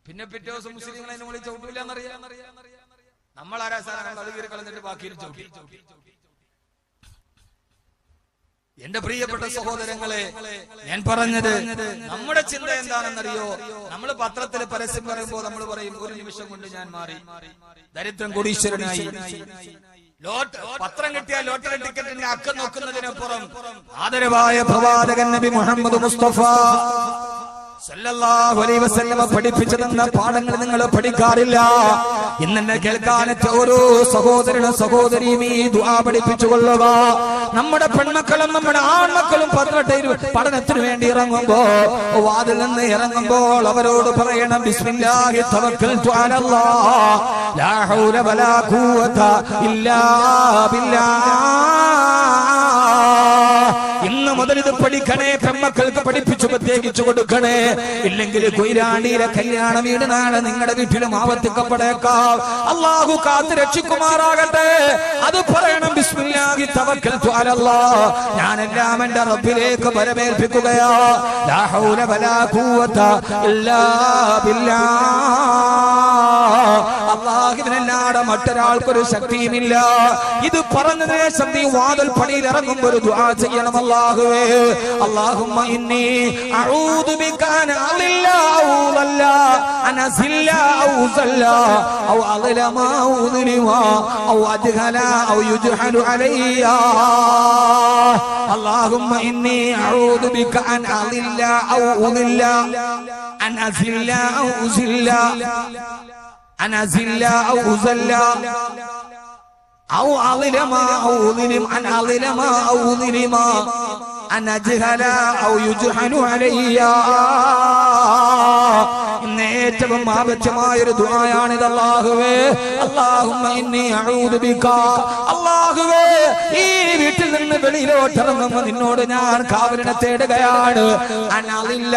പിന്നെ പിറ്റേ ദിവസം മുസ്ലിങ്ങളെ നമ്മൾ ചവിട്ടൂല എന്നറിയാം. നമ്മളാരാ സാധനം അത് കീറി കളഞ്ഞിട്ട് ബാക്കി ചവിട്ടി. എന്റെ പ്രിയപ്പെട്ട സഹോദരങ്ങളെ, ഞാൻ പറഞ്ഞത് നമ്മുടെ ചിന്ത എന്താണെന്നറിയോ? നമ്മൾ പത്രത്തിൽ പരസ്യം പറയുമ്പോൾ നമ്മൾ പറയും ഒരു നിമിഷം കൊണ്ട് ഞാൻ മാറി, ദരിദ്രൻ കോടീശ്വരനായി. പത്രം കിട്ടിയ ലോട്ടറി ടിക്കറ്റിന്റെ അക്കം നോക്കുന്നതിനപ്പുറം ആദരവായ പ്രവാചകൻ നബി മുഹമ്മദ് മുസ്തഫ സല്ലല്ലാഹു അലൈഹി വസല്ലം പഠിപ്പിച്ചു തന്ന പാഠങ്ങൾ നിങ്ങൾ പഠിക്കാറില്ല. ഇന്നെ കേൾക്കാനത്തെ ഓരോ സഹോദരനും സഹോദരിയും ഈ ദുആ പഠിപ്പിച്ചു കൊള്ളുക. നമ്മുടെ പെൺമക്കളും നമ്മുടെ ആൺമക്കളും പഠനത്തിന് വേണ്ടി ഇറങ്ങുമ്പോ, വാതിൽ നിന്ന് ഇറങ്ങുമ്പോൾ അവരോട് പറയണം ബിസ്മില്ലാഹി തവക്കൽതു അലല്ലാഹ് ലാ ഹൗല വലാ ഖുവത ഇല്ലാ ബില്ലാഹ്. ഇന്ന് മുതൽ ഇത് പഠിക്കണേ, പെൺമക്കൾക്ക് പഠിപ്പിച്ചു പ്രത്യേകിച്ചു കൊടുക്കണേ. ഇല്ലെങ്കിൽ കൊയിലാണ്ടിയിലെ കല്യാണ വീട് നാളെ നിങ്ങളുടെ വീട്ടിലും ആവർത്തിക്കപ്പെടേക്കാം. അള്ളാഹു കാത്ത് രക്ഷിക്കുമാറാകട്ടെ. അത് പറയണം ബിസ്മില്ലാഹി തവക്കൽതു അലല്ലാഹ്, ഞാനെല്ലാം എന്റെ റബ്ബിലേക്ക് വരമേൽപ്പിക്കുകയാ. ലാ ഹൗല വലാ ഖുവത ഇല്ലാ ബില്ലാഹ്. അല്ലാഹുവിനല്ലാതെ മറ്റൊരാൾക്കൊരു ശക്തിയുമില്ല. ഇത് പറഞ്ഞതിന് ശേഷം നീ വാതിൽ പണിയിൽ ഇറങ്ങുമ്പോൾ ഒരു ദുആ ചെയ്യണം. അല്ലാഹുവേ, അല്ലാഹുമ്മ ഇന്നി അഊദു ബിക അൻ അളില്ല ഔ ദല്ല അനസില്ല ഔ സല്ല ഔ അളലമ ഔ ദുലിമ ഔ അജ്ഹല ഔ യുജ്ഹലു അലയ്യ. അല്ലാഹുമ്മ ഇന്നി അഊദു ബിക അൻ അളില്ല ഔ ഉദില്ല അനസില്ല ഔ ഉസില്ല അനസില്ല ഔ ഉസല്ല ഔ അളിലമ ഔ ഉദിലിം അൻ അളിലമ ഔ ഉദിലിമ അൻ അജ്ഹല ഔ യുജ്ഹലു അലയ്യ. ഇന്ന് ഏറ്റവും ആവശ്യമായൊരു ദുആയാണിത്. അല്ലാഹുവേ, അല്ലാഹുമ്മ ഇന്നി അഊദു ബിക. അല്ലാഹുവേ, ഈ വീട്ടിൽ നിന്ന് വെളിയിലോട്ട് ഇറങ്ങുമ്പോൾ നിന്നോട് ഞാൻ കാവലിനെ തേടുകയാണ്. അനളില്ല,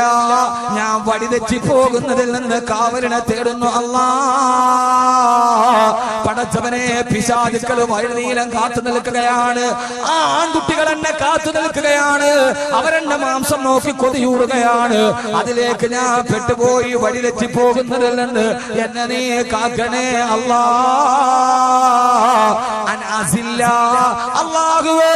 ഞാൻ വഴിതെറ്റി പോകുന്നതിൽ നിന്ന് കാവലിനെ തേടുന്നു. അല്ലാഹ്, പടച്ചവനെ, പിശാചുക്കൾ വഴിനീളം കാത്തു നിൽക്കുകയാണ്. ആ ആൺകുട്ടികൾ എന്നെ കാത്തു നിൽക്കുകയാണ്. അവരെന്റെ മാംസം നോക്കി കൊതിയൂറുകയാണ്. അതിലേക്ക് ഞാൻ പെട്ടുപോയി വഴിതെറ്റി പോകുന്നതിൽ നിന്ന് എന്നെ നീ കാക്കണേ അല്ലാഹ്. അനാസില്ല, അല്ലാഹുവേ,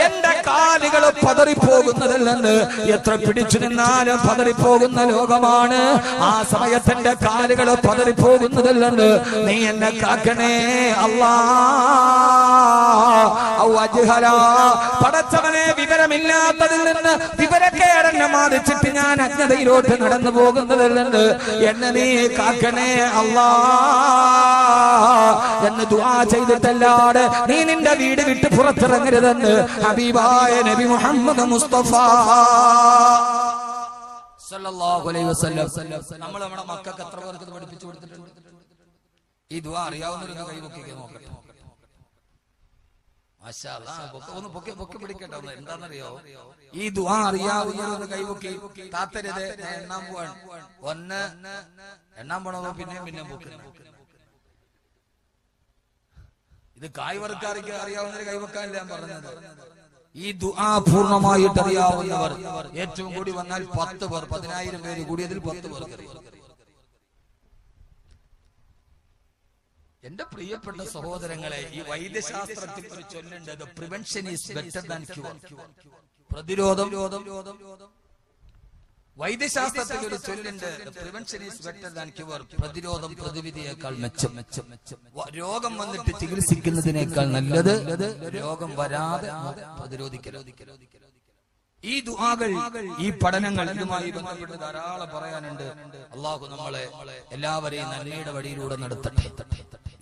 എന്റെ കാലുകൾ പതറിപ്പോകുന്നതിൽ നിന്ന്, എത്ര പിടിച്ചു നിന്നാലും പതറിപ്പോകുന്ന ലോകമാണ്. ആ സമയത്ത് എന്റെ കാലുകൾ പതറിപ്പോകുന്നതിൽ നിന്ന് നീ എന്നെ കാക്കണേ അല്ലാഹ്. ഔ അജ്ഹല, പടച്ചവനെ, വിവരമില്ലാത്തതിൽ നിന്ന് വിവരക്കേടെന്നെ ബാധിച്ചിട്ട് ഞാൻ അജ്ഞതയിലോട്ട് നടന്നു പോകുന്നതിൽ നിന്ന് എന്നെ നീ കാക്കണേ അല്ലാഹ് എന്ന് ദുആ ചെയ്തിട്ടല്ലാതെ നീ നിന്റെ വീട് വിട്ട് പുറത്തിറങ്ങരുതെന്ന് ഹബീബായ നബി മുഹമ്മദ് മുസ്തഫ സല്ലല്ലാഹു അലൈഹി വസല്ലം നമ്മൾ നമ്മുടെ മക്കൾക്ക് എത്ര പേർക്ക് പഠിപ്പിച്ചു കൊടുത്തിട്ടുണ്ട്? ഈ ദുആ അറിയാവുന്നവരൊന്ന് കൈവക്കിക്കാൻ നോക്കട്ടെ. മാഷാ അല്ലാഹ്, ഒന്ന് പൊക്കി പിടിക്കട്ടെ. ഒന്ന് എന്താണെന്നറിയോ, ഈ ദുആ അറിയാവുന്നവരൊന്ന് കൈവക്കി. താത്തരുത്, എണ്ണാൻ പോവാൻ. ഒന്ന് എണ്ണാൻ പോണോ, പിന്നെ പൊക്കി. ഇത് കായ്വർക്കാർക്ക് അറിയാവുന്നവർ കൈവക്കാനല്ല ഞാൻ പറഞ്ഞത്. ഈ ദുആ പൂർണ്ണമായിട്ട് അറിയാവുന്നവർ ഏറ്റവും കൂടി വന്നാൽ 10 പേർ, 10,000 പേര് കൂടിയതിൽ 10 പേർക്ക് അറിയാം. എന്റെ പ്രിയപ്പെട്ട സഹോദരങ്ങളെ, ഈ വൈദ്യശാസ്ത്രത്തിൽ ഒരു ചൊല്ലുണ്ട്, the prevention is better than cure. പ്രതിരോധം, വൈദ്യശാസ്ത്രത്തിൽ ഒരു ചൊല്ലുണ്ട്, the prevention is better than cure. പ്രതിരോധം പ്രതിവിധിയേക്കാൾ മെച്ചം. രോഗം വന്നിട്ട് ചികിത്സിക്കുന്നതിനേക്കാൾ നല്ലത് രോഗം വരാതെ പ്രതിരോധിക്കരുത്. ഈ ദുആകൾ, ഈ പഠനങ്ങൾ, ഇതുമായി ബന്ധപ്പെട്ട് ധാരാളം പറയാനുണ്ട്. അല്ലാഹു നമ്മളെ എല്ലാവരെയും നന്മയുടെ വഴിയിലൂടെ നടത്തട്ടെ.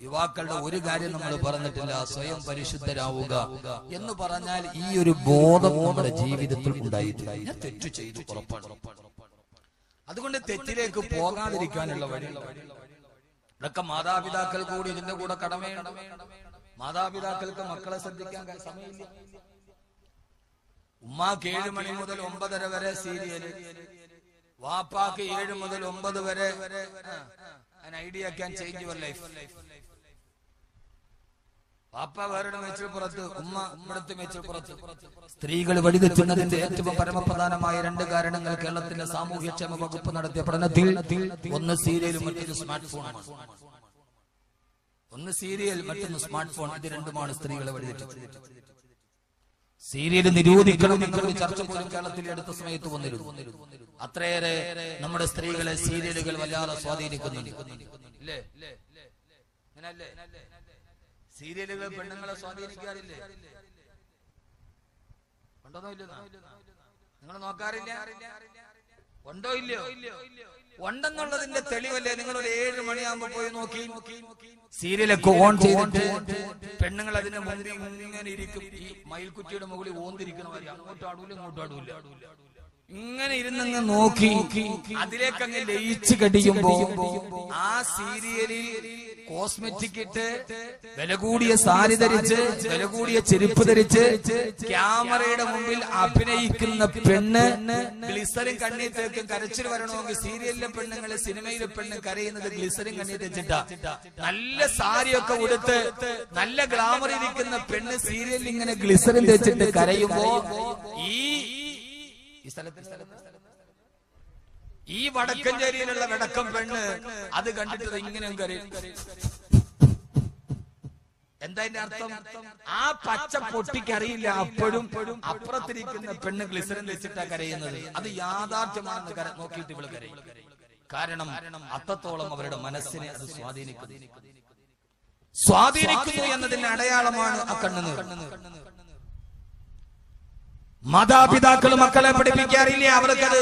യുവാക്കളുടെ ഒരു കാര്യം നമ്മൾ പറഞ്ഞിട്ടില്ല, സ്വയം പരിശുദ്ധരാവുക എന്ന് പറഞ്ഞാൽ ഈ ഒരു ബോധം നമ്മുടെ ജീവിതത്തിൽ ഉണ്ടായിട്ടില്ല. ഞാൻ തെറ്റു ചെയ്തു, ഉറപ്പാണ്. അതുകൊണ്ട് തെറ്റിലേക്ക് പോകാതിരിക്കാനുള്ള വഴി ഇതൊക്കെ മാതാപിതാക്കൾ കൂടി ഇതിന്റെ കൂടെ കടമയുണ്ട്. മാതാപിതാക്കൾക്ക് മക്കളെ ശ്രദ്ധിക്കാൻ സമയമില്ല. ഉമ്മാക്ക് 7 മണി മുതൽ 9:30 വരെ സീരിയല്, വാപ്പാക്ക് 7 മുതൽ 9 വരെ idea can change your life. പാപ്പ വേറെ മേച്ചിൽപ്പുറത്ത്, ഉമ്മ ഇവിടുത്തെ മേച്ചിൽപ്പുറത്ത്. സ്ത്രീകൾ വഴിതെറ്റുന്നതിന്റെ ഏറ്റവും പരമപ്രധാനമായ 2 കാരണങ്ങൾ കേരളത്തിലെ സാമൂഹ്യക്ഷേമ വകുപ്പ് നടത്തിയ പഠനത്തിൽ ഒന്ന് സീരിയലും മറ്റൊന്ന് സ്മാർട്ട് ഫോണുമാണ്. ഒന്ന് സീരിയൽ, മറ്റൊന്ന് സ്മാർട്ട് ഫോൺ. ഇത് രണ്ടുമാണ് സ്ത്രീകളെ വഴിതെറ്റിച്ചത്. സീരിയൽ നിരോധിക്കണം എന്നൊരു ചർച്ച പോലും കേരളത്തിൽ അടുത്ത സമയത്ത് വന്നിരുന്നു. അത്രയേറെ നമ്മുടെ സ്ത്രീകളെ സീരിയലുകൾ വല്ലാതെ സ്വാധീനിക്കുന്നുണ്ട്. ഇല്ലേ? അങ്ങനല്ലേ? സീരിയലുകൾ പെണ്ണുങ്ങളെ സ്വാധീനിക്കാറില്ലേ? ഉണ്ടോന്നോ ഇല്ലെന്നോ? നിങ്ങൾ നോക്കാറില്ല? ഉണ്ടോ ഇല്ലയോ? ഉണ്ടെന്നുള്ളതിന്റെ തെളിവല്ലേ നിങ്ങൾ ഒരു 7 മണിയാകുമ്പോ പോയി നോക്കി. സീരിയലൊക്കെ ഓൺ ചെയ്തിട്ട് പെണ്ണുങ്ങൾ അതിന്റെ മുമ്പിൽ ഇങ്ങനെ ഇരിക്കും. ഈ മയിൽക്കുറ്റിയുടെ മുകളിൽ ഓന്തിരിക്കണവരെ അങ്ങോട്ടും ആടൂല ഇങ്ങോട്ടും ആടൂല. ഇങ്ങനെ ഇരുന്നങ്ങ് നോക്കി അതിലേക്ക് അങ്ങ് ലയിച്ച് കടിയുമ്പോ ആ സീരിയലിൽ കോസ്മെറ്റിക് ഇട്ട്, വില കൂടിയ സാരി ധരിച്ച്, വില കൂടിയ ചെരുപ്പ് ധരിച്ച് ക്യാമറയുടെ മുമ്പിൽ അഭിനയിക്കുന്ന പെണ്ണ് ഗ്ലിസറിൻ കണ്ണീർ തേക്കും. കരച്ചിൽ വരണമെങ്കിൽ സീരിയലിലെ പെണ്ണുങ്ങള്, സിനിമയിലെ പെണ്ണ് കരയുന്നത് ഗ്ലിസറിൻ കണ്ണീർ തേച്ചിട്ടാ. നല്ല സാരിയൊക്കെ ഉടുത്ത് നല്ല ഗ്ലാമറിരിക്കുന്ന പെണ്ണ് സീരിയലിൽ ഇങ്ങനെ ഗ്ലിസറിൻ തേച്ചിട്ട് കരയുമ്പോ ഈ വടക്കഞ്ചേരിയിലുള്ള വടക്കം പെണ്ണ് അത് കണ്ടിട്ട് ഇങ്ങനെ കരയും. എന്താ അതിന്റെ അർത്ഥം? ആ പച്ച പൊട്ടിക്കറിയില്ല. അപ്പോഴും അപ്പുറത്തിരിക്കുന്ന പെണ്ണ് ഗ്ലിസറിൻ വെച്ചിട്ടാ കരയുന്നത്. അത് യാഥാർത്ഥ്യമാണെന്ന് നോക്കിയിട്ട് ഇവള് കരയും. കാരണം അത്രത്തോളം അവരുടെ മനസ്സിനെ അത് സ്വാധീനിക്കുന്നു എന്നതിന്റെ അടയാളമാണ് ആ കണ്ണുനീർ. മാതാപിതാക്കൾ മക്കളെ പഠിപ്പിക്കാറില്ല. അവർക്കത്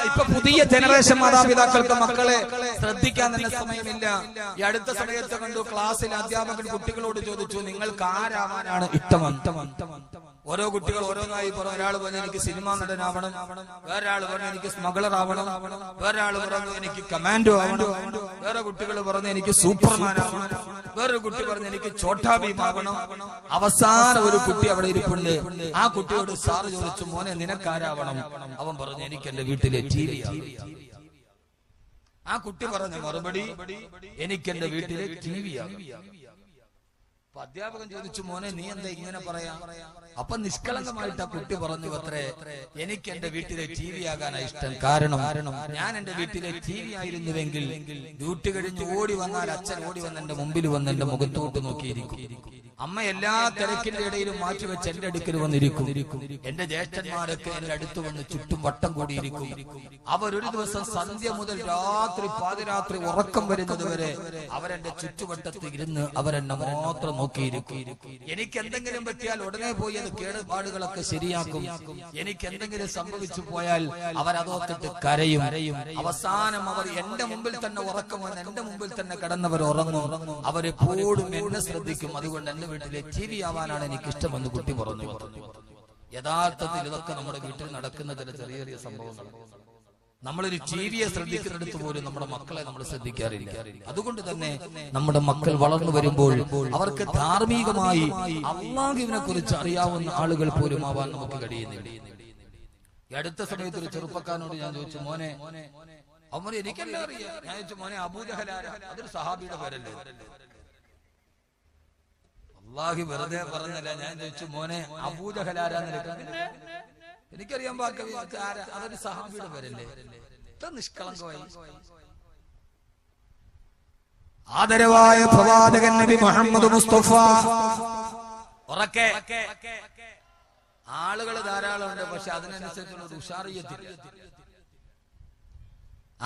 ഇപ്പൊ പുതിയ ജനറേഷൻ മാതാപിതാക്കൾക്ക് മക്കളെ ശ്രദ്ധിക്കാൻ തന്നെ സമയമില്ല. ഈ അടുത്ത സമയത്ത് കണ്ടു, ക്ലാസ്സിൽ അധ്യാപകൻ കുട്ടികളോട് ചോദിച്ചു, നിങ്ങൾക്ക് ആരാവാനാണ് ഇഷ്ടം? ഓരോ കുട്ടികൾ ഓരോന്നായി പറഞ്ഞു. ഒരാൾ പറഞ്ഞു എനിക്ക് സിനിമാ നടനാവണം, വേറൊരാൾ പറഞ്ഞു എനിക്ക് സ്മഗ്ലർ ആവണം, വേറൊരാൾ പറഞ്ഞു എനിക്ക് കമാൻഡോ ആവണം, വേറെ കുട്ടികൾ പറഞ്ഞു എനിക്ക് സൂപ്പർമാൻ ആവണം, വേറൊരു കുട്ടി പറഞ്ഞു എനിക്ക് ഛോട്ടാ ഭീം ആവണം. അവസാനം ഒരു കുട്ടി അവിടെ ഇരിപ്പുണ്ട്. ആ കുട്ടിയോട് സാറ് ചോദിച്ചു, മോനെ നിനക്കാരാവണം? അവൻ പറഞ്ഞു എനിക്ക് എന്റെ വീട്ടിലെ TV ആവണം. ആ കുട്ടി പറഞ്ഞ മറുപടി എനിക്ക് എന്റെ വീട്ടിലെ TV ആവണം. അധ്യാപകൻ ചോദിച്ചു, മോനെ നീ എന്താ ഇങ്ങനെ പറയാ? അപ്പൊ നിഷ്കളങ്കമായിട്ട് ആ കുട്ടി പറഞ്ഞു അത്രേ, എനിക്ക് എന്റെ വീട്ടിലെ TV ആകാനാ ഇഷ്ടം. കാരണം ഞാൻ എന്റെ വീട്ടിലെ TV ആയിരുന്നുവെങ്കിൽ ഡ്യൂട്ടി കഴിഞ്ഞ് ഓടി വന്നാൽ അച്ഛൻ ഓടി വന്ന് എന്റെ മുമ്പിൽ വന്ന് എന്റെ മുഖത്തോട്ട് നോക്കിയിരിക്കും. അമ്മ എല്ലാ തിരക്കിന്റെ ഇടയിലും മാറ്റിവെച്ച് എന്റെ അടുക്കൽ വന്നിരിക്കും. എന്റെ ജ്യേഷ്ഠന്മാരൊക്കെ എന്റെ അടുത്ത് വന്ന് ചുറ്റും വട്ടം കൂടിയിരിക്കും. അവരൊരു ദിവസം സന്ധ്യ മുതൽ രാത്രി പാതിരാത്രി ഉറക്കം വരുന്നത് വരെ അവരെന്റെ ചുറ്റുവട്ടത്ത് ഇരുന്ന് അവരെന്നെ മാത്രം നോക്കിയിരിക്കും. എനിക്ക് എന്തെങ്കിലും പറ്റിയാൽ ഉടനെ പോയി അത് കേടുപാടുകളൊക്കെ ശരിയാക്കും. എനിക്ക് എന്തെങ്കിലും സംഭവിച്ചു പോയാൽ അവരതോത്തിട്ട് കരയും. അവസാനം അവർ എന്റെ മുമ്പിൽ തന്നെ ഉറക്കം വന്ന് എന്റെ മുമ്പിൽ തന്നെ കിടന്നവർ ഉറങ്ങും. അവരെപ്പോഴും എന്നെ ശ്രദ്ധിക്കും. അതുകൊണ്ട് എന്റെ വീട്ടിലെ TV ആവാനാണ് എനിക്ക് ഇഷ്ടമെന്ന് കുട്ടി പറഞ്ഞു. യഥാർത്ഥത്തിൽ ഇതൊക്കെ നമ്മുടെ വീട്ടിൽ നടക്കുന്ന ചില ചെറിയ ചെറിയ സംഭവങ്ങൾ. നമ്മളൊരു TVയെ ശ്രദ്ധിക്കുന്നിടത്ത് പോലും നമ്മുടെ മക്കളെ നമ്മൾ ശ്രദ്ധിക്കാറില്ല. അതുകൊണ്ട് തന്നെ നമ്മുടെ മക്കൾ വളർന്നു വരുമ്പോൾ അവർക്ക് ധാർമ്മികമായി അല്ലാഹുവിനെ കുറിച്ച് അറിയാവുന്ന ആളുകൾ പോലും ആവാൻ നമുക്ക് കഴിയുന്നില്ല. ഈ അടുത്ത സമയത്ത് ഒരു ചെറുപ്പക്കാരനോട് ഞാൻ ചോദിച്ചു, മോനെ അവൻ എനിക്കെല്ലാം അറിയാം. ഞാൻ ചോദിച്ചു, മോനെ അബൂജഹൽ ആരാ? അതൊരു സഹാബിയുടെ പേരല്ലേ? അല്ലാഹു വെറുതെ പറഞ്ഞല്ല. ഞാൻ ചോദിച്ചു, മോനെ അബൂജഹൽ ആരാന്ന്? എനിക്കറിയാൻ ബാക്കി അതൊരു സഹാബിയുടെ പേരല്ലേ? നിഷ്കളങ്കമായി. ആദരവായ പ്രവാചകൻ നബി മുഹമ്മദ് മുസ്തഫ. ഉറക്കെ ആളുകൾ ധാരാളമുണ്ട്, പക്ഷെ അതിനനുസരിച്ചുള്ള ഉഷാറിയത്തില്ല.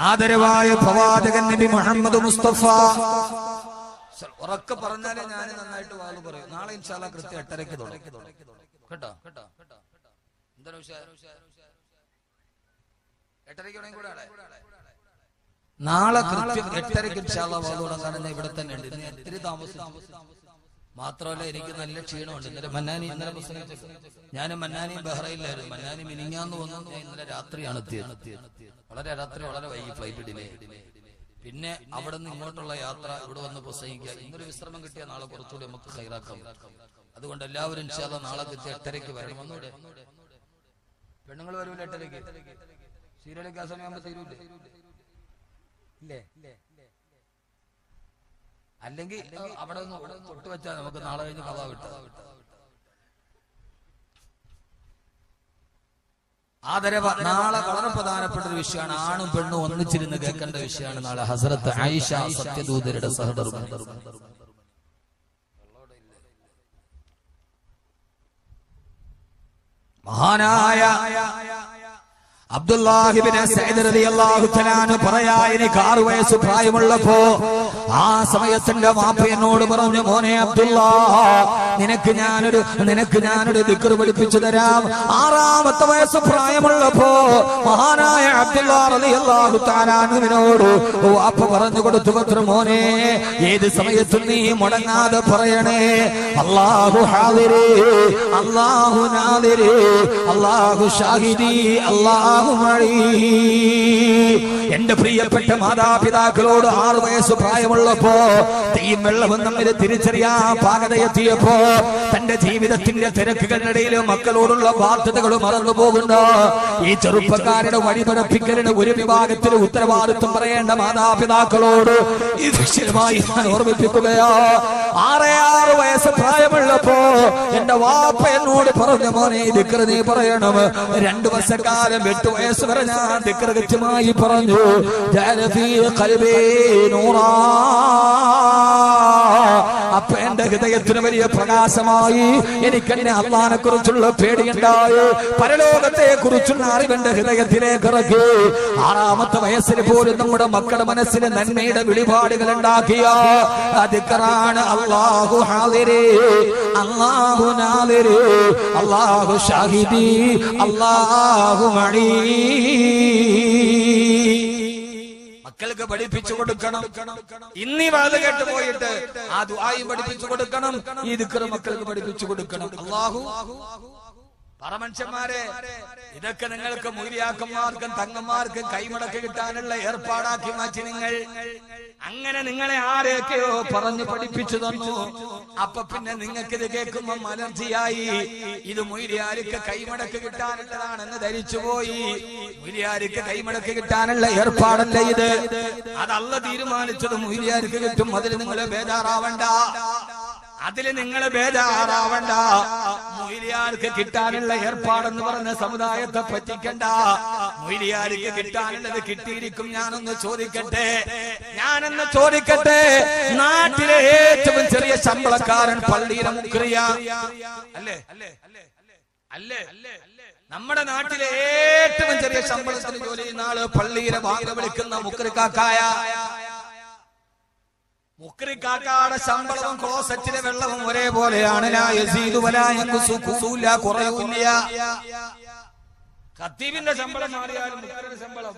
ആദരവായ പ്രവാചകൻ നബി മുഹമ്മദ് മുസ്തഫ. ഉറക്കെ പറഞ്ഞാലേ ഞാൻ നന്നായിട്ട് വാല് പറയും. നാളെ ഇൻഷാ അല്ലാഹ് കൃത്യം 8:30 തുടങ്ങും. കേട്ടോ? എന്താണ് 8:30 കൂടെ നാളെ കൃത്യം 8:30 ഇൻഷാ അല്ലാഹ് വാല് തുടങ്ങാൻ ഇവിടെ തന്നെ ഉണ്ട്. ഇന്ന് ഒത്തിരി താമസിച്ചു. മാത്രമല്ല എനിക്ക് നല്ല ക്ഷീണമുണ്ട്. ഇന്നലെ ഞാനും മന്നാനിയും ബഹ്റൈനിലായിരുന്നു. മന്നാനി മിനിങ്ങാന്ന് വന്നു. ഇന്നലെ രാത്രിയാണ് എത്തിയത്. വളരെ രാത്രി, വളരെ വൈകി ഫ്ലൈറ്റ് ഡിലേ. പിന്നെ അവിടെ നിന്ന് ഇങ്ങോട്ടുള്ള യാത്ര, ഇവിടെ വന്ന് പ്രസംഗിക്കുക. ഇന്നൊരു വിശ്രമം കിട്ടിയാൽ നാളെ കുറച്ചുകൂടി നമുക്ക് ഹൈറാക്കാം. അതുകൊണ്ട് എല്ലാവരും ഇൻഷാ അല്ലാഹ് നാളെ കൃത്യം 8:30 വരണം. ഒന്നുകൂടെ പെണ്ണുങ്ങൾ വരൂല 8:30. സീരിയലൊക്കെ ആ സമയമാകുമ്പോ തീരൂലേ? ഇല്ലേ? അല്ലെങ്കിൽ അവിടെ ഒന്ന് തൊട്ട് വെച്ചാൽ നമുക്ക് നാളെ കഴിഞ്ഞ് കഥ വിട്ട ആദരവ. നാളെ വളരെ പ്രധാനപ്പെട്ട ഒരു വിഷയമാണ്. ആണും പെണ്ണും ഒന്നിച്ചിരുന്ന് കേൾക്കേണ്ട വിഷയമാണ് നാളെ. ഹസ്രത്ത് ആയിഷ സത്യദൂതരുടെ സഹധർമ്മം. മഹാനായ അബ്ദുല്ലാഹി ഇബ്നു സഈദ് റളിയല്ലാഹു തആല അൻഹു പറയാ, എനിക്ക് 6 വയസ്സ് പ്രായമുള്ളപ്പോ ആ സമയത്തിന്റെ വാപ്പ എന്നോട് പറഞ്ഞു, മോനെ അബ്ദുല്ലാ, നിനക്ക് ഞാനൊരു ദിക്ർ പഠിപ്പിച്ചു തരാം. 6ാമത്തെ വയസ്സ് പ്രായമുള്ളപ്പോ മഹാനായ അബ്ദുല്ലാ റളിയല്ലാഹു തആല അൻഹുവിനോട് വാപ്പ പറഞ്ഞു കൊടുത്തു, പത്ര മോനെ, ഏത് സമയത്തും നീ മുടങ്ങാതെ പറയണേ, അല്ലാഹു ഹാദിരി, അല്ലാഹു നാദിരി, അല്ലാഹു ഷാഹിദി, അല്ലാഹു മഴി. എന്റെ പ്രിയപ്പെട്ട മാതാപിതാക്കളോട് 6 വയസ്സ് പ്രായമുള്ളപ്പോ തീയും വെള്ളവും തമ്മിൽ തിരിച്ചറിയാൻ പാകതയെത്തിയപ്പോ തന്റെ ജീവിതത്തിന്റെ തിരക്കുകളിനിടയിൽ മക്കളോടുള്ള ബാധ്യതകൾ മറന്നു പോകുന്ന ഈ ചെറുപ്പക്കാരുടെ വഴിപടപ്പിക്കലിന് ഒരു വിഭാഗത്തിൽ ഉത്തരവാദിത്വം പറയേണ്ട മാതാപിതാക്കളോട് ഈ വിഷയമായി ഞാൻ ഓർമ്മിപ്പിക്കുകയാ. 6 വയസ്സ് പ്രായമുള്ളപ്പോ എന്റെ വാപ്പ എന്നോട് പറഞ്ഞു, മോനെ ദിക്ർ നീ പറയണം. 2 വർഷക്കാലം 8 വയസ്സ് വരെ ഞാൻ ദിക്ർ കൃത്യമായി പറഞ്ഞു. അപ്പൊ എന്റെ ഹൃദയത്തിന് വലിയ പ്രകാശമായി. എനിക്ക് എന്നെ അള്ളാഹിനെ കുറിച്ചുള്ള പേടിയുണ്ടായി. പരലോകത്തെ കുറിച്ചുള്ള അറിവെന്റെ ഹൃദയത്തിലേക്ക് ഇറക്കി. 6ാമത്തെ വയസ്സിൽ പോലും നമ്മുടെ മക്കളുടെ മനസ്സിന് നന്മയുടെ വെളിപാടുകൾ ഉണ്ടാക്കിയ ദിക്റാണ് അല്ലാഹു ഹാദിരി, അല്ലാഹു നാദിരി, അല്ലാഹു ഷാഹിദി, അല്ലാഹു മഴി. മക്കൾക്ക് പഠിപ്പിച്ചു കൊടുക്കണം. ഇന്നീ വാത് കേട്ട് പോയിട്ട് ആ ദുആയും പഠിപ്പിച്ചു കൊടുക്കണം. ഈ ദിക്ർ മക്കൾക്ക് പഠിപ്പിച്ചു കൊടുക്കണം. അല്ലാഹു പറമനുഷ്യന്മാരെ, ഇതൊക്കെ നിങ്ങൾക്ക് മൂല്യാക്കന്മാർക്കും തങ്ങന്മാർക്കും കൈമടക്ക് കിട്ടാനുള്ള ഏർപ്പാടാക്കി മാറ്റി നിങ്ങൾ. അങ്ങനെ നിങ്ങളെ ആരെയൊക്കെയോ പറഞ്ഞു പഠിപ്പിച്ചു തന്നു. അപ്പൊ പിന്നെ നിങ്ങൾക്ക് ഇത് കേൾക്കുമ്പോ അലർജിയായി. ഇത് മൊയ്ലിയാർക്ക് കൈമടക്ക് കിട്ടാനുള്ളതാണെന്ന് ധരിച്ചുപോയി. മൊയ്ലിയാർക്ക് കൈമടക്ക് കിട്ടാനുള്ള ഏർപ്പാടല്ല ഇത്. അത് അല്ലാഹു തീരുമാനിച്ചത് മൊയ്ലിയാർക്ക് കിട്ടും. അതിൽ നിങ്ങൾ ബേജാറാവണ്ട. മൊയ്ലിയാർക്ക് കിട്ടാനുള്ള ഏർപ്പാടെന്ന് പറഞ്ഞ സമുദായത്തെ പറ്റിക്കണ്ട. മൊയ്ലിയാർക്ക് കിട്ടാനുള്ളത് കിട്ടിയിരിക്കും. ഞാനൊന്ന് ചോദിക്കട്ടെ, നാട്ടിലെ ഏറ്റവും ചെറിയ ശമ്പളക്കാരൻ പള്ളിയിലെ മുക്രിയ അല്ലേ? നമ്മുടെ നാട്ടിലെ ഏറ്റവും ചെറിയ ശമ്പളത്തിന് ജോലി ചെയ്യുന്ന ആള് പള്ളിയിലെ വാങ്ങ വിളിക്കുന്ന മുക്രിക്കാക്കായ. മുക്രിക്കാക്കാടെ ശമ്പളവും ക്ലോസറ്റിലെ വെള്ളവും ഒരേപോലെയാണ്. കുറയൂല്ല. ഖത്തീബിന്റെ ശമ്പളം മാറിയാലും മുക്രിയുടെ ശമ്പളം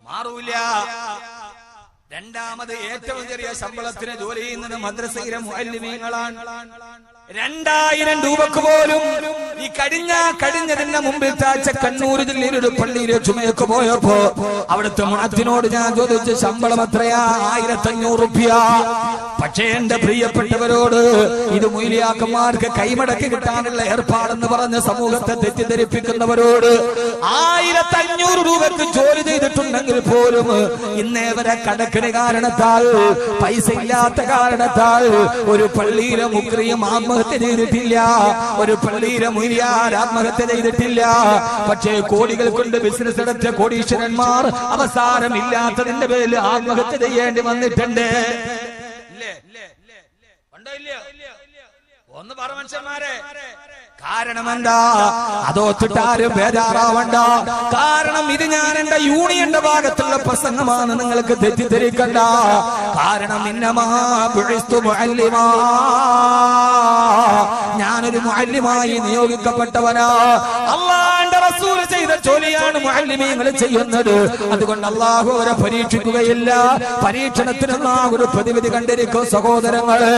മാറൂല. രണ്ടാമത് ഏറ്റവും ചെറിയ ശമ്പളത്തിന് ജോലി ചെയ്യുന്നത് മദ്രസയിലെ മുഅല്ലിമീങ്ങളാണ്. 2000 രൂപക്ക് പോലും ഈ കഴിഞ്ഞതിന്റെ മുമ്പിൽ താഴ്ച കണ്ണൂർ ജില്ലയിൽ ഒരു പള്ളിയിലെ ചുമയൊക്കെ പോയപ്പോ അവിടുത്തെ മുഅദ്ദിനോട് ഞാൻ ചോദിച്ച ശമ്പളം എത്രയാ? 1500 രൂപ. പക്ഷേ എന്റെ പ്രിയപ്പെട്ടവരോട്, ഇത് മൊയ്ലിയാക്കന്മാർക്ക് കൈമടക്കി കിട്ടാനുള്ള ഏർപ്പാടെന്ന് പറഞ്ഞ് സമൂഹത്തെ തെറ്റിദ്ധരിപ്പിക്കുന്നവരോട് 1500 രൂപക്ക് ജോലി ചെയ്തിട്ടുണ്ടെങ്കിൽ പോലും ഇന്നേ വരെ കടക്കിന് കാരണത്താൽ, പൈസ ഇല്ലാത്ത കാരണത്താൽ ഒരു പള്ളിയിലെ മുക്രിയും ആത്മഹത്യ ചെയ്തിട്ടില്ല. ഒരു പള്ളിയിലെ മുഅ്ലിയാർ ആത്മഹത്യ ചെയ്തിട്ടില്ല. പക്ഷേ കോടികൾ കൊണ്ട് ബിസിനസ് നടത്തിയ കോടീശ്വരന്മാർ അവസാനം ഇല്ലാത്തതിന്റെ പേരിൽ ആത്മഹത്യ ചെയ്യേണ്ടി വന്നിട്ടുണ്ട്. ഒന്ന് പറ മനുഷ്യന്മാരെ, കാരണം എന്താ? അതോത്തിട്ടാരും ബേജാറാവണ്ട. കാരണം ഇത് ഞാൻ എന്റെ യൂണിയന്റെ ഭാഗത്തുള്ള പ്രസംഗമാണ്, നിങ്ങൾക്ക് തെറ്റിദ്ധരിക്കണ്ട. കാരണം ഞാനൊരു മുഅല്ലിമായി നിയോഗിക്കപ്പെട്ടവനാ. അല്ലാഹുവിന്റെ റസൂൽ ചെയ്ത ജോലിയാണ് മുഅല്ലിമീങ്ങൾ ചെയ്യുന്നത്. അതുകൊണ്ട് അല്ലാഹു അവരെ പരീക്ഷിക്കുകയില്ല. പരീക്ഷണത്തിന് അല്ലാഹു ഒരു പ്രതിവിധി കണ്ടിരിക്കും സഹോദരങ്ങള്.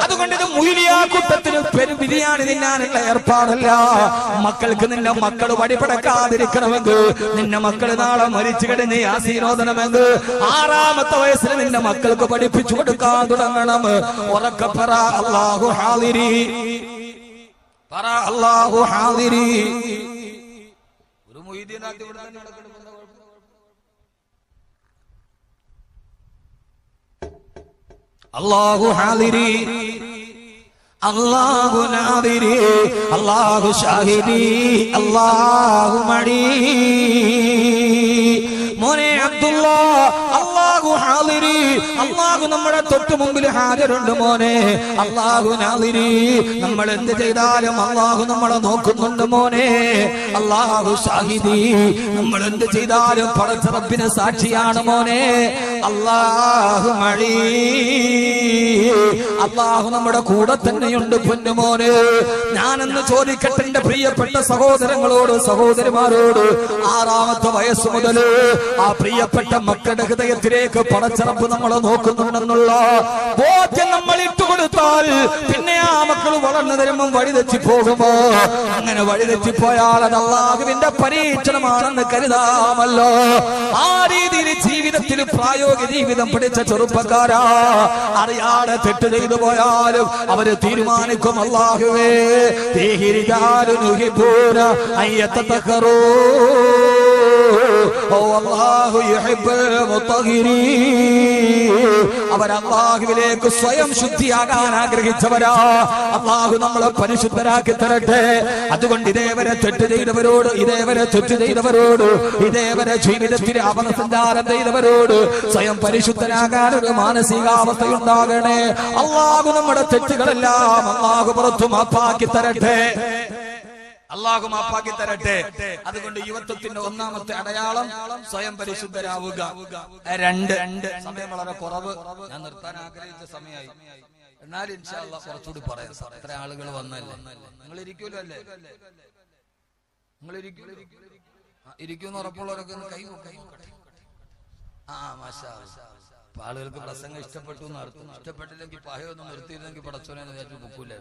അതുകൊണ്ട് ഇത് മുഅ്ലിയാ കൂട്ടത്തിന് പെരുവിധിയാണ് തിന്നാനുള്ള ഏർപ്പാടല്ല. മക്കൾക്ക് നിന്റെ മക്കൾ വടിപടക്കാതിരിക്കണമെങ്കിൽ, നിന്റെ മക്കൾ നാളെ മരിച്ചു കിടന്ന് ആസീനോദനമെങ്കിൽ 6ാമത്തെ വയസ്സിൽ നിന്റെ മക്കൾക്ക് പഠിപ്പിച്ചു കൊടുക്കാൻ തുടങ്ങണം. ഉറക്കെ പറ അല്ലാഹു ഹാദിരി, പറ അല്ലാഹു ഹാദിരി. ഒരു മുഈദ്ദീനായിട്ട് ഇവിടെ തന്നെ നടക്കുന്നു. അല്ലാഹു ഹാദിരി, അല്ലാഹു നാദിരി, അല്ലാഹു ഷാഹിദി, അല്ലാഹു മടി. മോനെ അബ്ദുള്ള, അല്ലാഹു ഹാദിരി, അല്ലാഹു നമ്മുടെ തൊട്ട് മുമ്പിൽ ഹാജരുണ്ട് മോനെ. അല്ലാഹു നാദിരി, നമ്മൾ എന്ത് ചെയ്താലും അല്ലാഹു നമ്മളെ നോക്കുന്നുണ്ട് മോനെ. അല്ലാഹു ഷാഹിദി, നമ്മൾ എന്ത് ചെയ്താലും പടച്ച റബ്ബിന് സാക്ഷിയാണ് മോനെ. അല്ലാഹു മടി, അല്ലാഹു നമ്മുടെ കൂടെ തന്നെയുണ്ട് പൊന്നുമോനെ. ഞാനെന്ന് ചോദിക്കട്ടെ എന്റെ പ്രിയപ്പെട്ട സഹോദരങ്ങളോട് സഹോദരിമാരോട്, 6ാമത്തെ വയസ്സ് മുതൽ ആ പ്രിയപ്പെട്ട മക്കളുടെ ഹൃദയത്തിലേക്ക് പടച്ചറപ്പ് നമ്മളെ നോക്കുന്നുണ്ടെന്നുള്ള ബോധ്യം നമ്മൾ ഇട്ടുകൊടുത്താൽ പിന്നെ ആ മക്കൾ വളർന്നു തരുമ്പം വഴിതെറ്റി പോകുമോ? അങ്ങനെ വഴിതെറ്റിപ്പോയാൽ അത് അല്ലാഹുവിന്റെ പരീക്ഷണമാണെന്ന് കരുതാമല്ലോ. ആ രീതിയിൽ ജീവിതത്തിൽ പ്രായോഗിക ജീവിതം പഠിച്ച ചെറുപ്പക്കാരാ, അറിയാതെ തെറ്റ് ചെയ്തു പോയാലും അവര് തീരുമാനിക്കും, അല്ലാഹുവേ അവർ അല്ലാഹുവിലേക്ക് സ്വയം ശുദ്ധിയാകാൻ ആഗ്രഹിച്ചവരാ. അല്ലാഹു നമ്മളെ പരിശുദ്ധരാക്കി തരട്ടെ. അതുകൊണ്ട് ഇതേവരെ തെറ്റ് ചെയ്തവരോട്, ഇതേവരെ തെറ്റ് ചെയ്തവരോട്, ഇതേവരെ ജീവിതത്തിൽ അപസഞ്ചാരം ചെയ്തവരോട് സ്വയം പരിശുദ്ധരാകാൻ ഒരു മാനസികാവസ്ഥയുണ്ടാകണേ. അല്ലാഹു നമ്മുടെ തെറ്റുകളെല്ലാം അല്ലാഹു പുറത്തു മാപ്പാക്കി തരട്ടെ. അല്ലാഹു മാപ്പാക്കി തരട്ടെ. അതുകൊണ്ട് യുവത്വത്തിന്റെ ഒന്നാമത്തെ അടയാളം സ്വയം പരിശുദ്ധരാവുക. 2 സമയം വളരെ കുറവ്, ഞാൻ നിർത്താൻ ആഗ്രഹിച്ച സമയമായി. എന്നാൽ ഇൻഷാ അല്ലാഹ് കുറച്ചുകൂടി പറയാം. എത്ര ആളുകൾ വന്നല്ലേ? നിങ്ങൾ ഇരിക്കൂലോ അല്ലേ? നിങ്ങൾ ഇരിക്കൂന്ന് ഉറപ്പുള്ളവരൊക്കെ കൈ നോക്കട്ടെ. മാഷാ അല്ലാഹ്. ആളുകൾക്ക് പ്രസംഗം ഇഷ്ടപ്പെട്ടു എന്ന് അർത്ഥം. ഇഷ്ടപ്പെട്ടില്ലെങ്കിൽ പായൊന്നും നിർത്തിയിരുന്നെങ്കിൽ പടച്ചോനെ വിചാരിച്ചു പൊക്കൂല.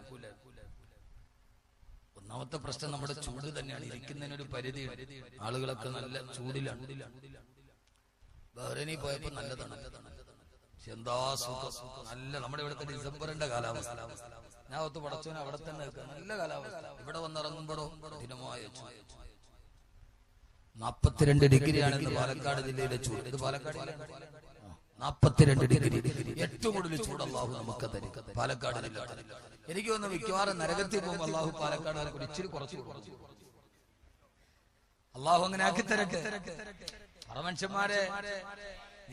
ഒന്നാമത്തെ പ്രശ്നം നമ്മുടെ ചൂട് തന്നെയാണ്. ഇരിക്കുന്നതിനൊരു പരിധി. ആളുകളൊക്കെ നല്ല ചൂടിലാണ്. ബഹ്റൈനിൽ പോയപ്പോ നല്ലതാണ്. എന്താ സുഖം, നല്ല നമ്മുടെ ഇവിടുത്തെ ഡിസംബറിന്റെ കാലാവസ്ഥ. ഞാൻ ഒത്ത് പടച്ചോനെ അവിടെ തന്നെ നല്ല കാലാവസ്ഥ. ഇവിടെ വന്നിറങ്ങുമ്പോഴോ കഠിനമായ ചൂട്. 42 ഡിഗ്രിയാണെന്ന് പാലക്കാട് ജില്ലയിലെ ചൂട്. ഇത് പാലക്കാട് 42 ഡിഗ്രി. ഏറ്റവും കൂടുതൽ ചൂട് അല്ലാഹു നമുക്ക് തരും പാലക്കാട് ജില്ല. എനിക്ക് തോന്നുന്നു മിക്കവാറും നരകത്തിൽ പോകുമ്പോൾ അല്ലാഹു പാലക്കാട് ഇച്ചിരി കുറച്ചു. അല്ലാഹു അങ്ങനെ ആക്കി തരട്ടെ. മനുഷ്യന്മാരെ,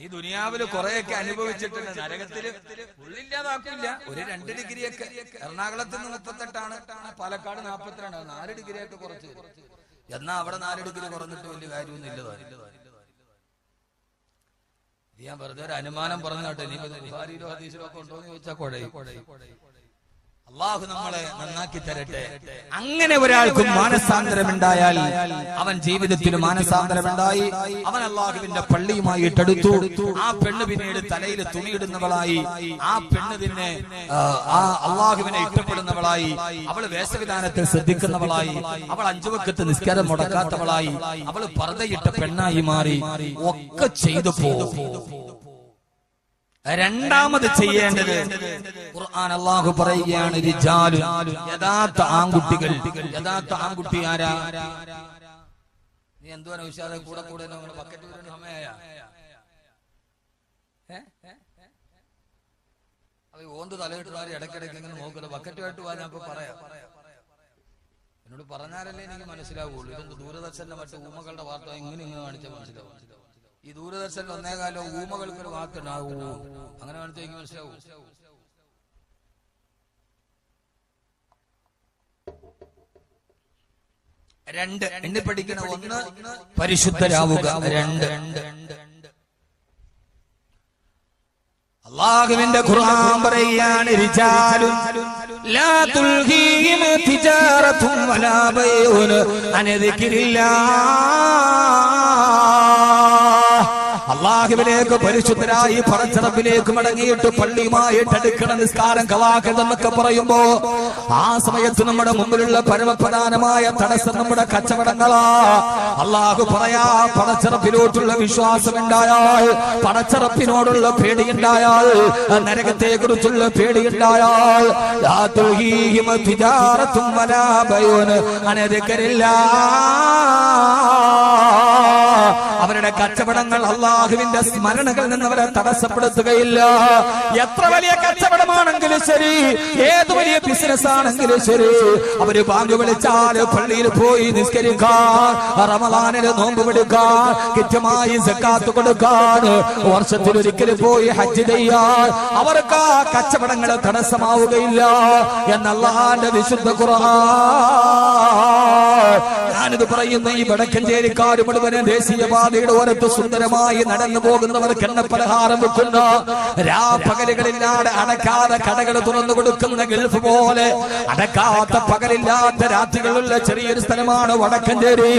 ഈ ദുനിയാവില് കുറെയൊക്കെ അനുഭവിച്ചിട്ടുണ്ട്. നരകത്തില് ഉള്ളില്ലാതാക്കില്ല. ഒരു 2 ഡിഗ്രിയൊക്കെ. എറണാകുളത്ത് നിന്ന് 38ആണ്, പാലക്കാട് 42. 4 ഡിഗ്രിയൊക്കെ കുറച്ച്. എന്നാ അവിടെ 4 ഡിഗ്രി കുറഞ്ഞിട്ട് വലിയ കാര്യമൊന്നും. ഞാൻ വെറുതെ ഒരു അനുമാനം പറഞ്ഞു കേട്ടെ. ഇനി ബുഖാരിയിലോ ഹദീസിലോ ഒക്കെ ഉണ്ടോ എന്ന് ചോദിച്ചാൽ കുഴയും. അല്ലാഹു നമ്മളെ നന്നാക്കി തരട്ടെ. അങ്ങനെ ഒരാൾക്കും മാനസാന്തരമുണ്ടായാൽ, അവൻ ജീവിതത്തിൽ മാനസാന്തരമുണ്ടായി, അവൻ അല്ലാഹുവിന്റെ പള്ളിയുമായിട്ടെടുത്തു. ആ പെണ്ണ് പിന്നീട് തലയിൽ തുണിയിടുന്നവളായി, ആ പെണ്ണ് പിന്നെ ആ അല്ലാഹുവിനെ ഇഷ്ടപ്പെടുന്നവളായി, അവൾ വേഷവിധാനത്തിൽ ശ്രദ്ധിക്കുന്നവളായി, അവൾ 5 വക്ത് നിസ്കാരം മുടക്കാത്തവളായി, അവൾ പർദ്ദയിട്ട പെണ്ണായി മാറി. ഒക്കെ ചെയ്തു പോകും. രണ്ടാമത് ചെയ്യേണ്ടത്, ഖുർആൻ അല്ലാഹു പറയുകയാണ്, റിജാലുൻ, യഥാർത്ഥ ആൺകുട്ടികൾ. യഥാർത്ഥ ആൺകുട്ടി ആരാ? നീ എന്തുവാണ് ഉഷാറെ കൂടെ കൂടെ ബക്കറ്റ് വരുന്ന സമയായ അത് ഓന്ത് തലയിട്ട് മാറി ഇടയ്ക്കിടയ്ക്ക് ഇങ്ങനെ നോക്കുന്നത്. ബക്കറ്റുമായിട്ട് പോകാൻ ഞാൻ പറയാം. എന്നോട് പറഞ്ഞാലല്ലേ എനിക്ക് മനസ്സിലാവുള്ളൂ. ഇതൊന്ന് ദൂരദർശന്റെ മറ്റു ഊമകളുടെ വാർത്ത ഇങ്ങനെ കാണിച്ചാൽ മനസ്സിലാവും. ഈ ദൂരദർശനിൽ 1 കാലം ഊമകൾക്കൊരു വാക്കുണ്ടാവൂ, അങ്ങനെ കാണിച്ചാൽ എനിക്ക് മനസ്സിലാവൂ. രണ്ട് എണ്ണി പഠിക്കണം. 1 പരിശുദ്ധരാവുക. 2 അല്ലാഹുവിന്റെ ഖുർആൻ പറയുകയാണ്, റിജാലുൻ ലാ തുൽഹീഹിം തിജാറത്തുൻ വലാ ബൈഉൻ അൻ ദിക്രില്ലാഹ്. അല്ലാഹുവിലേക്ക് പരിശുദ്ധരായി പടച്ചറബിലേക്ക് മടങ്ങിയിട്ട് പള്ളിയുമായിട്ട് അടുക്കണ, നിസ്കാരം കളാക്കണമെന്നൊക്കെ പറയുമ്പോ ആ സമയത്ത് നമ്മുടെ മുമ്പിലുള്ള പരമപ്രധാനമായ തടസ്സം നമ്മുടെ കച്ചവടങ്ങളാ. അല്ലാഹു പറയാ, പടച്ചറപ്പിലോട്ടുള്ള വിശ്വാസം ഉണ്ടായാൽ, പടച്ചറപ്പിനോടുള്ള പേടിയുണ്ടായാൽ, നരകത്തെ കുറിച്ചുള്ള പേടിയുണ്ടായാൽ, അവരുടെ കച്ചവടങ്ങൾ അള്ളാഹുവിന്റെ സ്മരണകളിൽ നിന്ന് അവരെ തടസ്സപ്പെടുത്തുകയില്ല. എത്ര വലിയ കച്ചവടമാണെങ്കിലും ശരി, ഏത് വലിയ ബിസിനസ് ആണെങ്കിലും ശരി, അവര് ബാങ്ക് വിളിച്ചാൽ പള്ളിയിൽ പോയി നിസ്കരിക്കാൻ, റമളാനിൽ നോമ്പ് പിടിക്കാൻ, കൃത്യമായി സക്കാത്ത് കൊടുക്കാൻ, വർഷത്തിലൊരിക്കൽ പോയി ഹജ്ജ് ചെയ്യാൻ അവർക്ക് ആ കച്ചവടങ്ങൾ തടസ്സമാവുകയില്ല എന്ന് അല്ലാഹുവിന്റെ വിശുദ്ധ ഖുർആൻ. ഞാനിത് പറയുന്ന ഈ വടക്കഞ്ചേരിക്കാർ മുഴുവനും ദേശീയപാതയുടെ ഓരത്ത് സുന്ദരമായി നടന്നു പോകുന്നവർക്ക് എണ്ണ പലഹാരം വെക്കുന്ന, രാപ്പകലുകളില്ലാതെ അടക്കാതെ കടകൾ തുറന്നു കൊടുക്കുന്ന ഗൾഫ് പോലെ അടക്കാത്ത പകലില്ലാത്ത രാത്രികളുള്ള ചെറിയൊരു സ്ഥലമാണ് വടക്കഞ്ചേരി.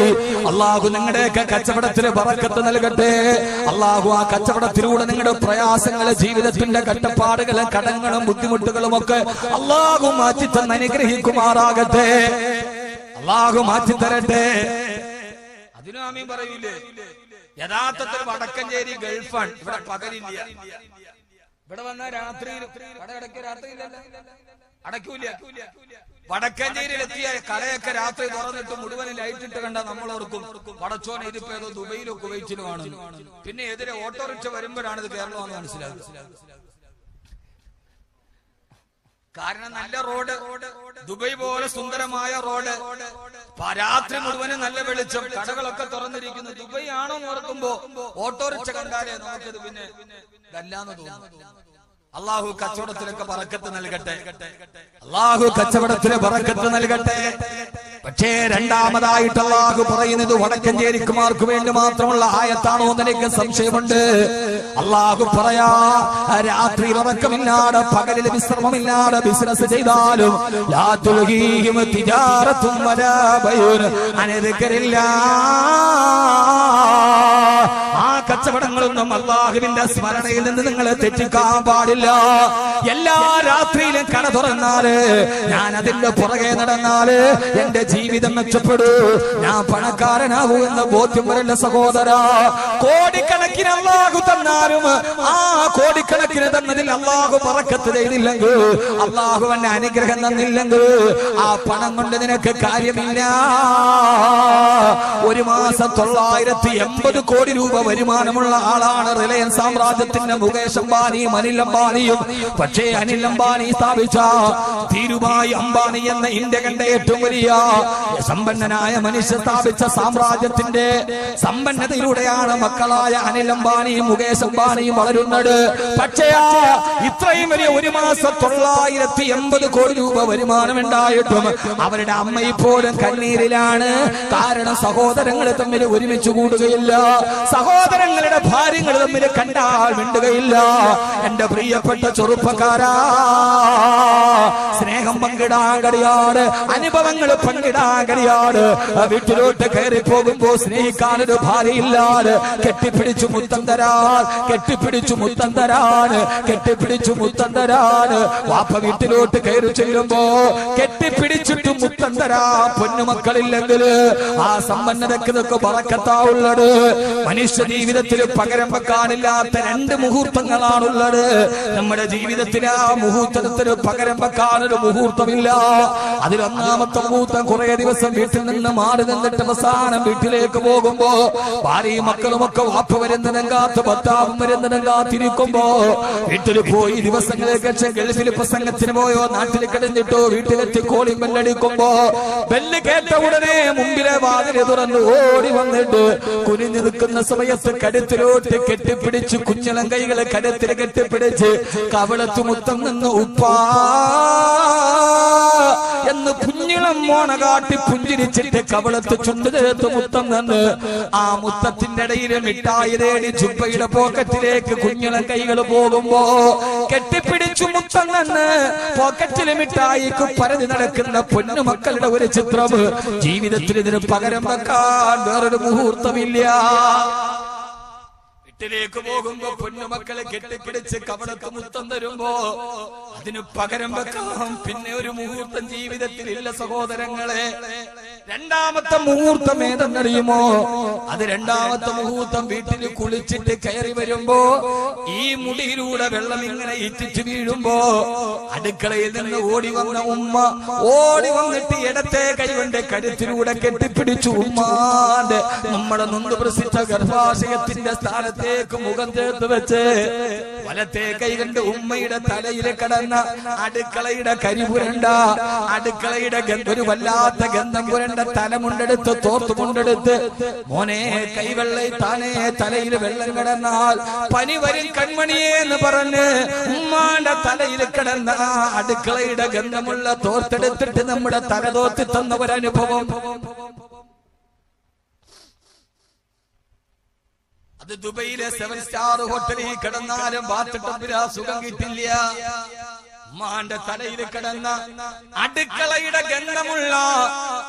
അള്ളാഹു നിങ്ങളുടെയൊക്കെ കച്ചവടത്തിന് ബറക്കത്ത് നൽകട്ടെ. അള്ളാഹു ആ കച്ചവടത്തിലൂടെ നിങ്ങളുടെ പ്രയാസങ്ങളെ, ജീവിതത്തിന്റെ കഷ്ടപ്പാടുകളും കടങ്ങളും ബുദ്ധിമുട്ടുകളും ഒക്കെ അള്ളാഹു മാറ്റി തന്ന് അനുഗ്രഹിക്കുമാറാകട്ടെ. അള്ളാഹു മാറ്റി തരട്ടെ. അതിനും ആമീൻ പറയൂലേ? യഥാർത്ഥത്തിൽ വടക്കഞ്ചേരി ഗൾഫാണ്. ഇവിടെ പകലില്ല. ഇവിടെ വന്ന രാത്രിയിൽ അടയ്ക്കൂല. വടക്കഞ്ചേരിയിലെത്തിയ കടയൊക്കെ രാത്രി തുറന്നിട്ട് മുഴുവനും ലൈറ്റിട്ട് കണ്ട നമ്മൾ ഓർക്കും പടച്ചോനെ ഇതിപ്പോ ഏതോ ദുബൈയിലോ കുവൈറ്റിലോ ആണ്. പിന്നെ എതിരെ ഓട്ടോറിക്ഷ വരുമ്പോഴാണ് ഇത് കേരളമാണെന്ന് മനസ്സിലാകുന്നത്. കാരണം നല്ല റോഡ്, ദുബൈ പോലെ സുന്ദരമായ റോഡ്, രാത്രി മുഴുവനും നല്ല വെളിച്ചം, കടകളൊക്കെ തുറന്നിരിക്കുന്നു. ദുബൈ ആണോ എന്ന് ഓർക്കുമ്പോ ഓട്ടോറിക്ഷ കണ്ടാലേ നമുക്കത് പിന്നെ ഇതല്ലാന്ന് തോന്നുന്നു. അള്ളാഹു കച്ചവടത്തിലൊക്കെ ബറക്കത്ത് നൽകട്ടെ. അള്ളാഹു കച്ചവടത്തിന് ബറക്കത്ത് നൽകട്ടെ. പക്ഷേ രണ്ടാമതായിട്ട് അള്ളാഹു പറയുന്നത് വടക്കഞ്ചേരിക്കുമാർക്ക് വേണ്ടി മാത്രമുള്ള ആയത്താണോ എന്ന് എനിക്ക് സംശയമുണ്ട്. അള്ളാഹു പറയാ, രാത്രി ഉറക്കമില്ലാതെ പകലിൽ വിശ്രമമില്ലാതെ ബിസിനസ് ചെയ്താലും ലാ തുൽഹീഹിം തിജാറത്തും വലാ ബൈഉൻ അൻ ദിക്രില്ലാഹ്. ആ കച്ചവടങ്ങളൊന്നും അള്ളാഹുവിന്റെ സ്മരണയിൽ നിന്ന് നിങ്ങൾ തെറ്റിക്കാൻ പാടില്ല. എല്ലാ രാത്രിയിലും കട തുറന്നാല്, ഞാൻ അതിന്റെ പുറകെ നടന്നാല് എന്റെ ജീവിതം മെച്ചപ്പെടൂ, ഞാൻ പണക്കാരനാകൂ എന്ന ബോധ്യം വരല്ല സഹോദര. കോടിക്കണക്കിന് അള്ളാഹു തന്നാലും ആ കോടിക്കണക്കിന് തന്നതിൽ അള്ളാഹു ബറക്കത്ത് ചെയ്തില്ലെങ്കിൽ, അള്ളാഹു എന്നെ അനുഗ്രഹം തന്നില്ലെങ്കിൽ ആ പണം കൊണ്ട് നിനക്ക് കാര്യമില്ല. ഒരു മാസം 980 കോടി രൂപ വരുമാനമുള്ള ആളാണ് റിലയൻസ് സാമ്രാജ്യത്തിന്റെ മുകേഷ് അംബാനിയും അനിൽ അംബാനിയും. പക്ഷേ അനിൽ അംബാനി സ്ഥാപിച്ച ധീരുഭായ് അംബാനി എന്ന ഇന്ത്യ കണ്ട ഏറ്റവും വലിയ സമ്പന്നനായ മനുഷ്യ സ്ഥാപിച്ച സാമ്രാജ്യത്തിന്റെ സമ്പന്നതയിലൂടെയാണ് മക്കളായ അനിൽ അംബാനിയും മുകേഷ് അംബാനിയും വളരുന്നത്. പക്ഷേ ഇത്രയും വലിയ ഒരു മാസം 980 കോടി രൂപ വരുമാനം ഉണ്ടായിട്ടും അവരുടെ അമ്മ ഇപ്പോഴും കണ്ണീരിലാണ്. കാരണം സഹോദരങ്ങൾ തമ്മിൽ ഒരുമിച്ച് കൂടുകയില്ല, സഹോദരങ്ങളുടെ ഭാര്യങ്ങൾ തമ്മിൽ കണ്ടാൽ മിണ്ടുകയില്ല. എന്റെ പ്രിയപ്പെട്ട ചെറുപ്പക്കാരാ, സ്നേഹം പങ്കിടാൻ കഴിയാട്, അനുഭവങ്ങൾ പങ്കിടാൻ കഴിയാട്, വീട്ടിലോട്ട് കയറി പോകുമ്പോ സ്നേഹിക്കാനൊരു ഭാര്യയില്ലാതെ കെട്ടിപ്പിടിച്ചു മുത്തം തരാൻ, കെട്ടിപ്പിടിച്ചു മുത്തം തരാൻ, കെട്ടിപ്പിടിച്ചു മുത്തം തരാൻ. വാപ്പ വീട്ടിലോട്ട് കയറി ചെല്ലുമ്പോ കെട്ടിപ്പിടിച്ചിട്ട് മുത്തം തരാൻ പൊന്നുമക്കളില്ലെങ്കിൽ ആ സമ്പന്നതക്ക് നിനക്ക് ബറക്കത്താവുള്ളത്. മനുഷ്യ ജീവിതത്തിൽ പകരം വെക്കാനില്ലാത്ത 2 മുഹൂർത്തങ്ങളാണുള്ളത് നമ്മുടെ ജീവിതത്തിൽ. ആ മുഹൂർത്തത്തിന് പകരം വെക്കാനൊരു മുഹൂർത്തമില്ല. അതിലൊന്നാമത്തെ മുഹൂർത്തം കുറെ ദിവസം വീട്ടിൽ നിന്ന് മാറി നിന്നിട്ട് അവസാനം വീട്ടിലേക്ക് പോകുമ്പോ ഭാര്യയും മക്കളുമൊക്കെ വാപ്പ വരുന്നതിനകാത്ത് ഭർത്താവും വരുന്നതിനകാത്തിരിക്കുമ്പോ വീട്ടിൽ പോയി ദിവസങ്ങൾക്ക് ശേഷം ഗൾഫിൽ പ്രസംഗത്തിന് പോയോ നാട്ടിൽ കിടന്നിട്ടോ വീട്ടിലെത്തി കോളിംഗ് ബെല്ലടിക്കുമ്പോ ബെല്ല് കേട്ട ഉടനെ മുമ്പിലെ വാതില് തുറന്ന് ഓടി വന്നിട്ട് കുനിഞ്ഞു നിൽക്കുന്ന സമയത്ത് കരുത്തിലോട്ട് കെട്ടിപ്പിടിച്ച് കുഞ്ഞിളം കൈകളെ കരുത്തിൽ കെട്ടിപ്പിടിച്ച് കവളത്ത് മുത്തം നിന്ന് ഉപ്പാ എന്ന് കുഞ്ഞിളം മോണ കാട്ടി പുഞ്ചിരിച്ചിട്ട് കവളത്ത് ചുണ്ടുചേർത്ത് മുത്തം നിന്ന് ആ മുത്തത്തിന്റെ ഇടയിൽ മിഠായി തേടി ജുബ്ബയുടെ പോക്കറ്റിലേക്ക് കുഞ്ഞിളം കൈകൾ പോകുമ്പോ കെട്ടിപ്പിടിച്ചു മുത്തം നിന്ന് പോക്കറ്റിലെ മിഠായിക്ക് പരതി നടക്കുന്ന പൊന്നുമക്കളുടെ ഒരു ചിത്രം ജീവിതത്തിൽ ഇതിന് പകരം വെക്കാൻ വേറൊരു മുഹൂർത്തമില്ല. വീട്ടിലേക്ക് പോകുമ്പോ പൊന്നുമക്കളെ കെട്ടിപ്പിടിച്ച് കവളത്ത് മുത്തം തരുമ്പോ അതിന് പകരം വെക്കാം പിന്നെ ഒരു മുഹൂർത്തം ജീവിതത്തിൽ ഇല്ല സഹോദരങ്ങളെ. രണ്ടാമത്തെ മുഹൂർത്തം ഏതെന്നറിയുമോ? അത് രണ്ടാമത്തെ മുഹൂർത്തം വീട്ടിൽ കുളിച്ചിട്ട് കയറി വരുമ്പോ ഈ മുടിയിലൂടെ വെള്ളം ഇങ്ങനെ ഇറ്റിച്ചു വീഴുമ്പോ അടുക്കളയിൽ നിന്ന് ഓടി വന്ന ഉമ്മ ഓടി വന്നിട്ട് ഇടത്തെ കൈകൊണ്ട് കരുത്തിലൂടെ കെട്ടിപ്പിടിച്ചു ഉമ്മാന്റെ നമ്മുടെ നൊന്ത് പ്രസിദ്ധ ഗർഭാശയത്തിന്റെ സ്ഥാനത്തേക്ക് മുഖം ചേർത്ത് വെച്ച് വലത്തെ കൈ കണ്ട് ഉമ്മയുടെ തലയിൽ കിടന്ന അടുക്കളയുടെ കരിപുരണ്ട, അടുക്കളയുടെ ഒരു വല്ലാത്ത ഗന്ധം പുരണ്ട തലമുണ്ടെടുത്ത് തോർത്തുമുണ്ടെടുത്ത് മോനെ കൈവെള്ള താനേ തലയിൽ വെള്ളം കിടന്നാൽ പനി വരും കൺമണിയെ എന്ന് പറഞ്ഞ് ഉമ്മാന്റെ തലയിൽ കിടന്ന അടുക്കളയുടെ ഗന്ധമുള്ള തോർത്തെടുത്തിട്ട് നമ്മുടെ തല തോർത്തി തന്ന ഒരനുഭവം. അത് ദുബൈയിലെ 7 സ്റ്റാർ ഹോട്ടലിൽ കിടന്നാലും ബാത്ടബിൽ സുഖം കിട്ടില്ല. ഉമ്മാന്റെ തലയിൽ കിടന്ന അടുക്കളയുടെ ഗന്ധമുള്ള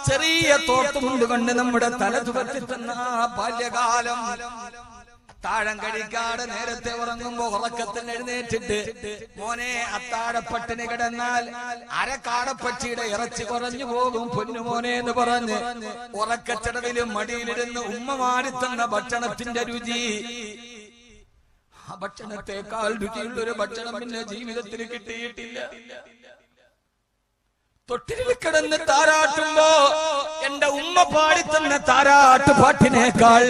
ചെറിയ തോർത്തുമുണ്ട് കൊണ്ട് നമ്മുടെ തല തുറത്തി തന്ന ബാല്യകാലം. അത്താഴം കഴിക്കാതെ നേരത്തെ ഉറങ്ങുമ്പോ ഉറക്കത്തിന് എഴുന്നേറ്റിട്ട് മോനെ അത്താഴപ്പട്ടിന് കിടന്നാൽ അരക്കാടപ്പച്ചിയുടെ ഇറച്ചി കുറഞ്ഞു പോകും പൊന്നുമോനെ എന്ന് പറഞ്ഞ് ഉറക്കച്ചടവിലും മടിയിലിരുന്ന് ഉമ്മ മാറി തന്ന ഭക്ഷണത്തിന്റെ രുചി, ആ ഭക്ഷണത്തെക്കാൾ രുചിയുള്ളൊരു ഭക്ഷണം പിന്നെ ജീവിതത്തിൽ കിട്ടിയിട്ടില്ല. തൊട്ടിലിൽ കിടന്ന് താരാട്ടുമ്പോ എന്റെ ഉമ്മ പാടിത്തന്ന താരാട്ട് പാട്ടിനേക്കാൾ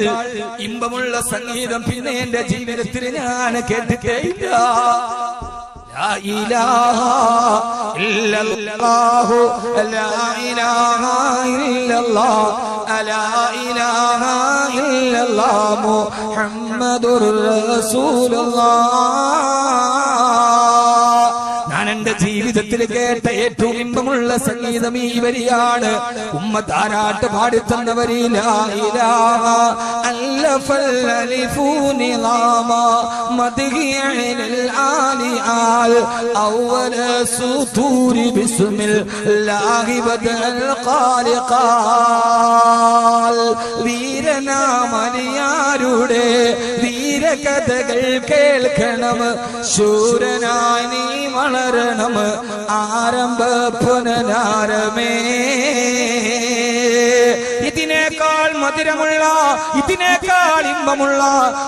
ഇമ്പമുള്ള സംഗീതം പിന്നെ എന്റെ ജീവിതത്തിൽ ഞാൻ കേട്ടിട്ടേയില്ല. ലാ ഇലാഹ ഇല്ലല്ലാഹു ലാ ഇലാഹ ഇല്ലല്ലാഹ് ലാ ഇലാഹ ഇല്ലല്ലാഹ് മുഹമ്മദുർ റസൂലുള്ളാഹ്. ഞാൻ എന്റെ ജീവിതത്തിൽ കേട്ട ഏറ്റവും ഇമ്പമുള്ള സംഗീതം ഈ വരിയാണ്. ഉമ്മ താരാട്ട് പാടിത്തന്ന വരി ലാ ഇലാഹ അല്ലഫൽ അലിഫു നിളാമ മദ്ഹിഅൽ ആലിആൽ അവല സുതൂരി ബിസ്മില്ലാഹി ബദൽ ഖാലിഖാൽ. വീരനാമലിയാരുടെ വീരകഥകൾ കേൾക്കണം, ശൂരനായി നീ വളരണം ആരംഭ പുനരാരമേ. ഇതിനേക്കാൾ മധുരമുള്ള ഇതിനേക്കാൾ ഇമ്പമുള്ള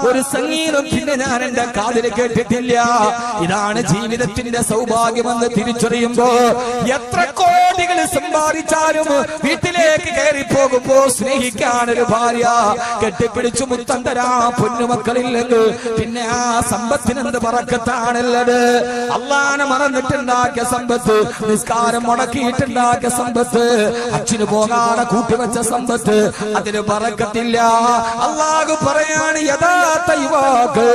ഒരു സംഗീതം പിന്നെ ഞാൻ എന്റെ കാതിൽ കേട്ടിട്ടില്ല. ഇതാണ് ജീവിതത്തിന്റെ സൗഭാഗ്യമെന്ന് തിരിച്ചറിയുമ്പോ എത്ര കോടികൾ സമ്പാദിച്ചാലും വീട്ടിലേക്ക് കയറി പോകുമ്പോ സ്നേഹിക്കാനൊരു ഭാര്യ, കെട്ടിപ്പിടിച്ചു മുത്തം തരാ പൊന്നുമക്കളില്ലെങ്കിൽ പിന്നെ ആ സമ്പത്തിനെന്ത് ബറക്കത്താണുള്ളത്. അള്ളാനെ മറന്നിട്ടുണ്ടാക്കിയ സമ്പത്ത്, നിസ്കാരം മുടക്കിയിട്ടുണ്ടാക്കിയ സമ്പത്ത്, അച്ഛന് പോകാതെ കൂട്ടിവെച്ച സമ്പത്ത്, അതിന് ബറക്കത്തില്ല. അല്ലാഹു പറയാണ് യഥാർത്ഥ യുവാക്കൾ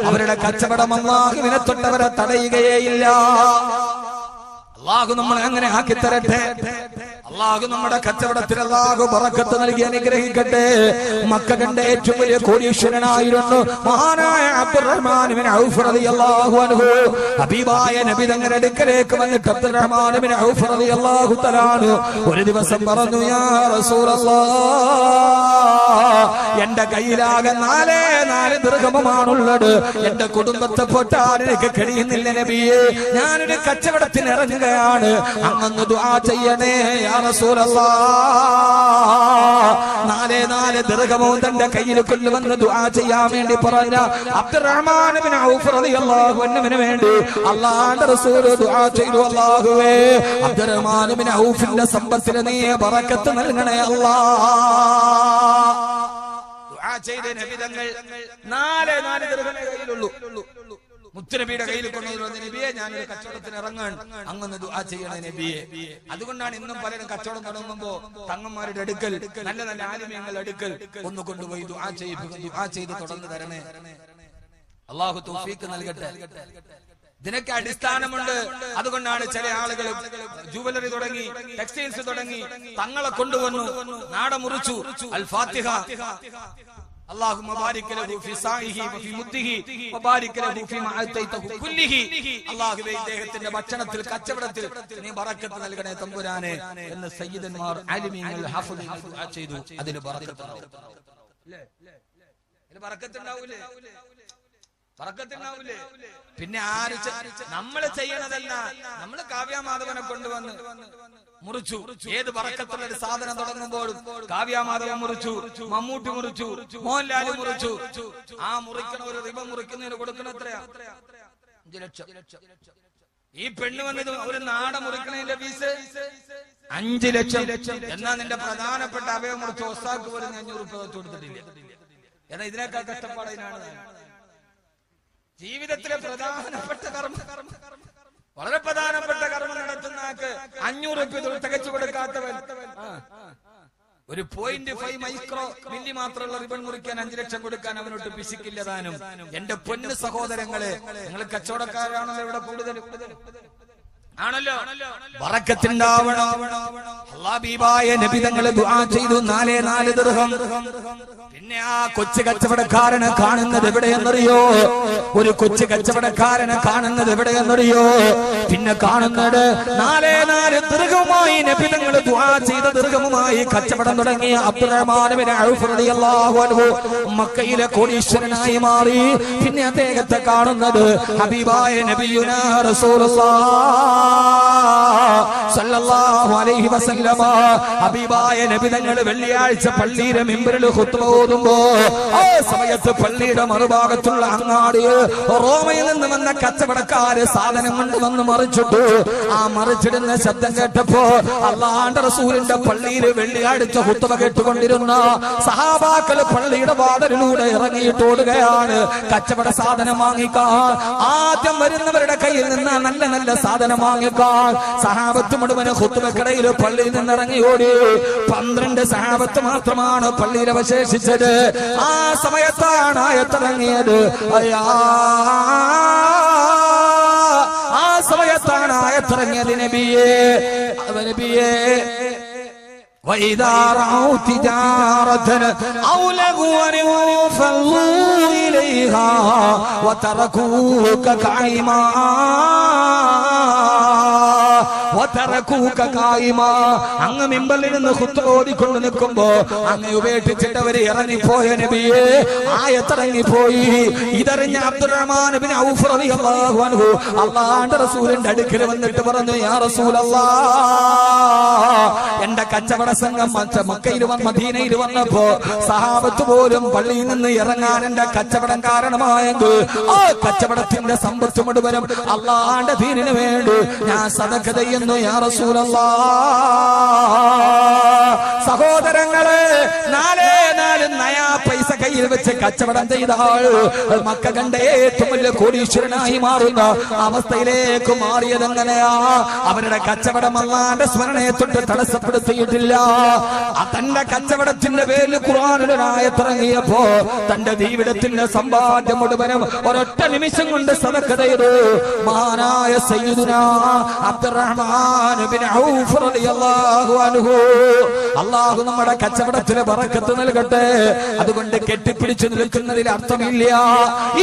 അവരുടെ കച്ചവടം അല്ലാഹുവിനെ തൊട്ടവരെ തടയുകയില്ല. അല്ലാഹു നമ്മളെ അങ്ങനെ ആക്കി തരട്ടെ. അല്ലാഹു നമ്മുടെ കച്ചവടത്തിൽ അല്ലാഹു ബറക്കത്ത് നൽകി അനുഗ്രഹിക്കട്ടെ. മക്ക കണ്ട ഏറ്റവും വലിയ കോടീശ്വരനായിരുന്നു മഹാനായ അബ്ദുറഹ്മാൻ ഇബ്നു ഔഫ് റളിയല്ലാഹു അൻഹു. ഹബീബായ നബി തങ്ങളുടെ അടുക്കലേക്ക് വന്നിട്ട് അബ്ദുറഹ്മാൻ ഇബ്നു ഔഫ് റളിയല്ലാഹു തആല ഒരു ദിവസം പറഞ്ഞു, യാ റസൂലല്ലാഹ്, എന്റെ കയ്യിലാകെ 4 ദിർഹമാണുള്ളത്. എന്റെ കുടുംബത്തെ പോറ്റാൻ എനിക്ക് കഴിയുന്നില്ല നബിയേ. ഞാനൊരു കച്ചവടത്തിന് ഇറങ്ങുകയാണ്, അങ്ങ് ദുആ ചെയ്യണേ യാ റസൂലല്ലാഹ്. 4 ദിർഹവും തന്റെ കയ്യിൽ കൊണ്ടുവന്ന് ദുആ ചെയ്യാൻ വേണ്ടി പറഞ്ഞ അബ്ദുറഹ്മാൻ ഇബ്നു ഔഫ് റളിയല്ലാഹു അൻഹുവിന് വേണ്ടി അല്ലാഹുവിന്റെ റസൂൽ ദുആ ചെയ്തു, അല്ലാഹുവേ അബ്ദുറഹ്മാൻ ഇബ്നു ഔഫിന്റെ സമ്പത്തിൽ നീ ബറക്കത്ത് നൽകണേ അല്ലാഹ്. ദുആ ചെയ്ത നബി തങ്ങൾ 4 ദിർഹമേ കയ്യിലുള്ളൂ. മുത്തുനബിയുടെ കയ്യിൽ കൊണ്ടുവന്ന് നബിയെ ഞാനൊരു കച്ചവടത്തിന് ഇറങ്ങാൻ, അങ്ങൊന്ന് ദുആ ചെയ്യണേ നബിയെ. അതുകൊണ്ടാണ് ഇന്നും പലരും കച്ചവടം തുടങ്ങുമ്പോ തങ്ങന്മാരുടെ അടുക്കൽ, നല്ല നല്ല ആലിമീങ്ങളുടെ അടുക്കൽ ഒന്ന് കൊണ്ടുപോയി ദുആ ചെയ്ത് തുടർന്ന് തരണേ. അല്ലാഹു തൗഫീഖ് നൽകട്ടെ. ഇതിനൊക്കെ അടിസ്ഥാനമുണ്ട്. അതുകൊണ്ടാണ് ചില ആളുകൾ ജുവലറി തുടങ്ങി, ടെക്സ്റ്റൈൽസ് തുടങ്ങി, തങ്ങളെ കൊണ്ടുവന്നു, നാട മുറിച്ചു. അൽ ഫാത്തിഹ اللهم بارك له في سعيه وفي مده وبارك له فيما آتيته كله. അല്ലാഹുവേ ഇദ്ദേഹത്തിന്റെ ഭക്ഷണത്തിൽ കച്ചവടത്തിൽ നീ ബറക്കത്ത് നൽകണേ തമ്പുരാനെ എന്ന് സയ്യിദന്മാർ ആലിമീങ്ങൾ ഹഫ്ളുകൾ ദുആ ചെയ്തു. അതിന് ബറക്കത്ത് ഉണ്ടാവും. ഇതിന് ബറക്കത്ത് ഉണ്ടാവൂലേ? പറക്കത്തുണ്ടാവൂലേ? പിന്നെ ആര് നമ്മള് ചെയ്യണതല്ല. നമ്മള് കാവ്യാമാധവനെ കൊണ്ടുവന്ന് മുറിച്ചു. ഏത് പറക്കത്തുള്ള ഒരു സാധനം തുടങ്ങുമ്പോഴും കാവ്യാമാധവൻ മുറിച്ചു, മമ്മൂട്ടി മുറിച്ചു, മോഹൻലാൽ മുറിച്ചു. ആ മുറിക്കണ ഒരു റിബ മുറിക്കുന്നതിന് കൊടുക്കണ എത്രയാ? 5 ലക്ഷം. ഈ പെണ്ണ് വന്നത് ഒരു നാട മുറിക്കണതിന്റെ ഫീസ് 5 ലക്ഷം. എന്നാ നിന്റെ പ്രധാനപ്പെട്ട അവയം മുറിച്ച് ഒസാക്ക് പോലും 500 രൂപ കൊടുത്തിട്ടില്ല. എന്നാ ഇതിനേക്കാൾ കഷ്ടപ്പാടിനാണ്. ജീവിതത്തിലെ പ്രധാനപ്പെട്ട കർമ്മം, വളരെ പ്രധാനപ്പെട്ട കർമ്മം നടത്തുന്ന ആൾക്ക് 500 രൂപ തികച്ചു കൊടുക്കാത്തവൻ ഒരു 0.5 മൈക്രോ മില്ലി മാത്രമുള്ള റിബൺ മുറിക്കാൻ 5 ലക്ഷം കൊടുക്കാൻ അവനോട്ട് പിശിക്കില്ല താനും. എന്റെ പൊന്ന് സഹോദരങ്ങളെ, നിങ്ങൾ കച്ചവടക്കാരാണല്ലോ ഇവിടെ കൂടുതൽ ആണല്ലോ. ബറക്കത്തുണ്ടാവണം. ഹബീബായ നബി തങ്ങൾ ദുആ ചെയ്തു 4 ദിർഹം. പിന്നെ ആ കൊച്ചു കച്ചവടക്കാരനെ കാണുന്നത് എവിടെയെന്നറിയോ? ഒരു കൊച്ചു കച്ചവടക്കാരനെ കാണുന്നത് എവിടെയെന്നറിയോ? പിന്നെ കാണുന്നത് 4 ദിർഹവുമായി നബി തങ്ങൾ ദുആ ചെയ്ത ദിർഹവുമായി കച്ചവടം തുടങ്ങിയ അബ്ദുറഹ്മാൻ ഇബ്നു ഔഫ് റളിയല്ലാഹു അൻഹു മക്കയിലെ കോടീശ്വരനായി മാറി. പിന്നെ അദ്ദേഹത്തെ കാണുന്നത് ഹബീബായ നബിയുനാ റസൂലുള്ളാഹ് സല്ലല്ലാഹു അലൈഹി വസല്ലമ ഹബീബായ നബി തങ്ങൾ വെള്ളിയാഴ്ച പള്ളിയിലെ മിമ്പറിൽ ഖുത്ബ ഓതുമ്പോ ആ സമയത്ത് പള്ളിയുടെ മറുഭാഗത്തുള്ള അങ്ങാടിയിൽ റോമയിൽ നിന്ന് വന്ന കച്ചവടക്കാര് സാധനം കൊണ്ട് വന്ന് മറിച്ചിട്ടു. ആ മറിച്ചിടുന്ന ശബ്ദം കേട്ടപ്പോ അല്ലാഹുവിന്റെ റസൂലിന്റെ പള്ളിയിൽ വെള്ളിയാഴ്ച ഖുത്ബ കേട്ടുകൊണ്ടിരുന്ന സഹാബാക്കള് പള്ളിയുടെ വാതിലിലൂടെ ഇറങ്ങിയിട്ട് ഓടുകയാണ് കച്ചവട സാധനം വാങ്ങിക്കാൻ. ആദ്യം വരുന്നവരുടെ കയ്യിൽ നിന്ന് നല്ല നല്ല സാധനം വാങ്ങിക്കാൻ സഹാബത്ത് മുഴുവന് ഖുത്ബക്കിടയിൽ പള്ളിയിൽ നിന്ന് ഇറങ്ങി ഓടി. 12 സഹാബത്ത് മാത്രമാണ് പള്ളിയിൽ അവശേഷിച്ചത്. ആ സമയത്താണ് ആയത്തിറങ്ങിയത്. ആ സമയത്താണ് ആയത്തിറങ്ങിയത്. നബിയേ وإذا رأوا تجارة أو لغوا انفضوا إليها وتركوك قائما അങ്ങ് മിമ്പറിൽ നിന്ന് ഖുത്ബ ഓതിക്കൊണ്ട് നിൽക്കുമ്പോ അങ്ങ് ഉപേക്ഷിച്ചിട്ട് അവര് ഇറങ്ങിപ്പോയ നബിയെ. ആയത്തിറങ്ങിപ്പോയി. ഇതറിഞ്ഞ അബ്ദുറഹ്മാൻ ഇബ്നു ഔഫ് റളിയല്ലാഹു അൻഹു അല്ലാഹുവിന്റെ റസൂലിന്റെ അടുക്കൽ വന്നിട്ട് പറഞ്ഞു, യാ റസൂലല്ലാഹ്, എന്റെ കച്ചവട സംഘം മക്കയിൽ മദീനയിൽ വന്നപ്പോ സഹാബത്ത് പോലും പള്ളിയിൽ നിന്ന് ഇറങ്ങാൻ എന്റെ കച്ചവടം കാരണമായെങ്കിൽ ആ കച്ചവടത്തിന്റെ സമ്പത്ത് മുഴുവനും അല്ലാഹുവിന്റെ ദീനിന് വേണ്ടി ഞാൻ സദഖ ചെയ്യുന്നു യാ റസൂലല്ലാഹ്. സഹോദരങ്ങളെ, 4 നയാ പൈസ കയ്യിൽ വെച്ച് കച്ചവടം ചെയ്ത ആൾ മക്ക കണ്ട ഏറ്റവും വലിയ കോടീശ്വരനായി മാറുന്ന അവസ്ഥയിലേക്ക് മാറിയതെങ്ങനെയാ? അവരുടെ കച്ചവടം അല്ലാഹുവിന്റെ സ്മരണയെ തൊട്ട് തടസ്സപ്പെടുത്തിയിട്ടില്ല. തന്റെ കച്ചവടത്തിന്റെ പേരിൽ ഖുർആനിൽ ആയത്തിറങ്ങിയപ്പോ തന്റെ ജീവിതത്തിന്റെ സമ്പാദ്യം മുഴുവനും ഒരൊറ്റ നിമിഷം കൊണ്ട് സദഖ ചെയ്തു. മഹാനായ സയ്യിദുനാ അബ്ദുറഹ്മാൻ ഇബ്നു ഔഫ് റളിയല്ലാഹു അൻഹു. അല്ലാഹു നമ്മുടെ കച്ചവടത്തിന് ബറക്കത്ത് നൽകട്ടെ. അതുകൊണ്ട് കെട്ടിപ്പിടിച്ചു നിൽക്കുന്നതിൽ അർത്ഥമില്ല.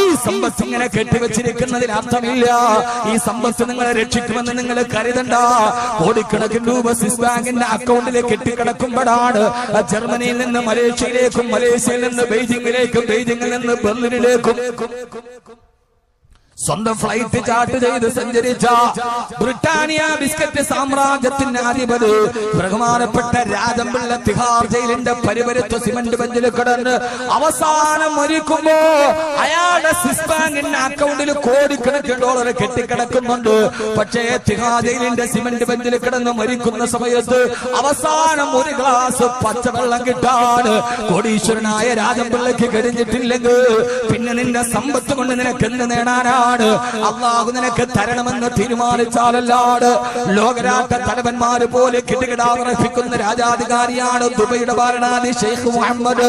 ഈ സമ്പത്ത് ഇങ്ങനെ കെട്ടിവെച്ചിരിക്കുന്നതിൽ അർത്ഥമില്ല. ഈ സമ്പത്ത് നിങ്ങളെ രക്ഷിക്കുമെന്ന് നിങ്ങൾ കരുതണ്ട. കോടിക്കണക്കിന് രൂപ സ്വിസ് ബാങ്കിന്റെ അക്കൗണ്ടിലേക്ക് കെട്ടിക്കിടക്കുമ്പോഴാണ് ജർമ്മനിയിൽ നിന്ന് മലേഷ്യയിലേക്കും, മലേഷ്യയിൽ നിന്ന് ബെയ്ജിംഗിലേക്കും, ബെയ്ജിംഗിൽ നിന്ന് ബെർലിനിലേക്കും സ്വന്തം ഫ്ലൈറ്റ് ചാർട്ട് ചെയ്ത് സഞ്ചരിച്ച ബ്രിട്ടാനിയ ബിസ്ക്കറ്റ് സാമ്രാജ്യത്തിന്റെ അധിപതി ബഹുമാനപ്പെട്ട രാജംപിള്ള തിഹാർ ജയിലിന്റെ പരിപരുത്ത സിമന്റ് ബെഞ്ചിൽ കിടന്ന് അവസാനം മരിക്കുമ്പോ അയാളുടെ സ്വിസ് ബാങ്കിന്റെ അക്കൗണ്ടിൽ കോടിക്കണക്കിന് ഡോളർ കെട്ടിക്കിടക്കുന്നുണ്ട്. പക്ഷേ തിഹാർ ജയിലിന്റെ സിമന്റ് ബെഞ്ചിൽ കിടന്ന് മരിക്കുന്ന സമയത്ത് അവസാനം ഒരു ഗ്ലാസ് പച്ചവെള്ളം കിട്ടാൻ കോടീശ്വരനായ രാജംപിള്ളക്ക് കഴിഞ്ഞിട്ടില്ലെങ്കിൽ പിന്നെ നിന്റെ സമ്പത്ത് കൊണ്ട് നിനക്ക് എന്ത് നേടാനാണ്? അള്ളാഹു നിനക്ക് തരണമെന്ന് തീരുമാനിച്ചാലല്ലാട് ലോകരാഷ്ട്ര തലവന്മാര് പോലെ കിടുകിടാവർപ്പിക്കുന്ന രാജാധികാരിയാണ് ദുബൈയുടെ ഭരണാധി ഷെയ്ഖ് മുഹമ്മദ്.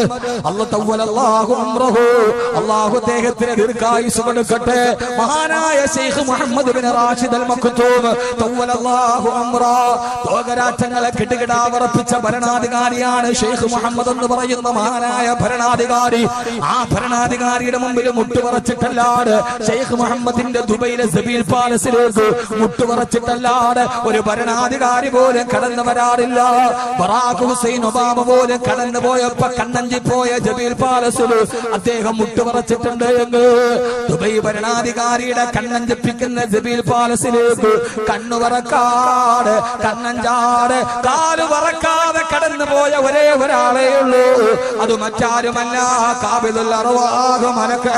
അള്ളാഹു അദ്ദേഹത്തിന് ദീർഘായുസ് കൊടുക്കട്ടെ. മഹാനായ Sheikh Mohammed bin Rashid Al Maktoum തവ്വലല്ലാഹു അംറാ. ലോകരാഷ്ട്രങ്ങളെ കിടുകിടാവർപ്പിച്ച ഭരണാധികാരിയാണ് ഷെയ്ഖ് മുഹമ്മദ് എന്ന് പറയുന്ന മഹാനായ ഭരണാധികാരി. ആ ഭരണാധികാരിയുടെ മുമ്പിൽ മുട്ടുപറച്ചിട്ടല്ലാട് ഷെയ്ഖ് മുഹമ്മദിന്റെ ദുബൈയിലെ സബീൽ പാലസിലേക്ക് മുട്ടുപറച്ചിട്ടല്ലാതെ ഒരു ഭരണാധികാരി പോലും കടന്നു വരാറില്ല. ബറാഖ് ഹുസൈൻ ഒബാമ പോലും കടന്നു പോയപ്പോ കണ്ണഞ്ചി പോയ സബീൽ പാലസിൽ അദ്ദേഹം മുട്ടുപറച്ചിട്ടുണ്ട് എന്ന് ദുബൈ ഭരണാധികാരിയുടെ കണ്ണഞ്ചിപ്പിക്കുന്ന സബീൽ പാലസിലേക്ക് കണ്ണുവറക്കാട് കണ്ണഞ്ചാട് കാല് വറക്കാതെ കടന്നു പോയ ഒരേ ഒരാളേ ഉള്ളൂ. അത് മറ്റാരുമല്ല, ഖാബിദുൽ അർവാഹ് മലക്ക്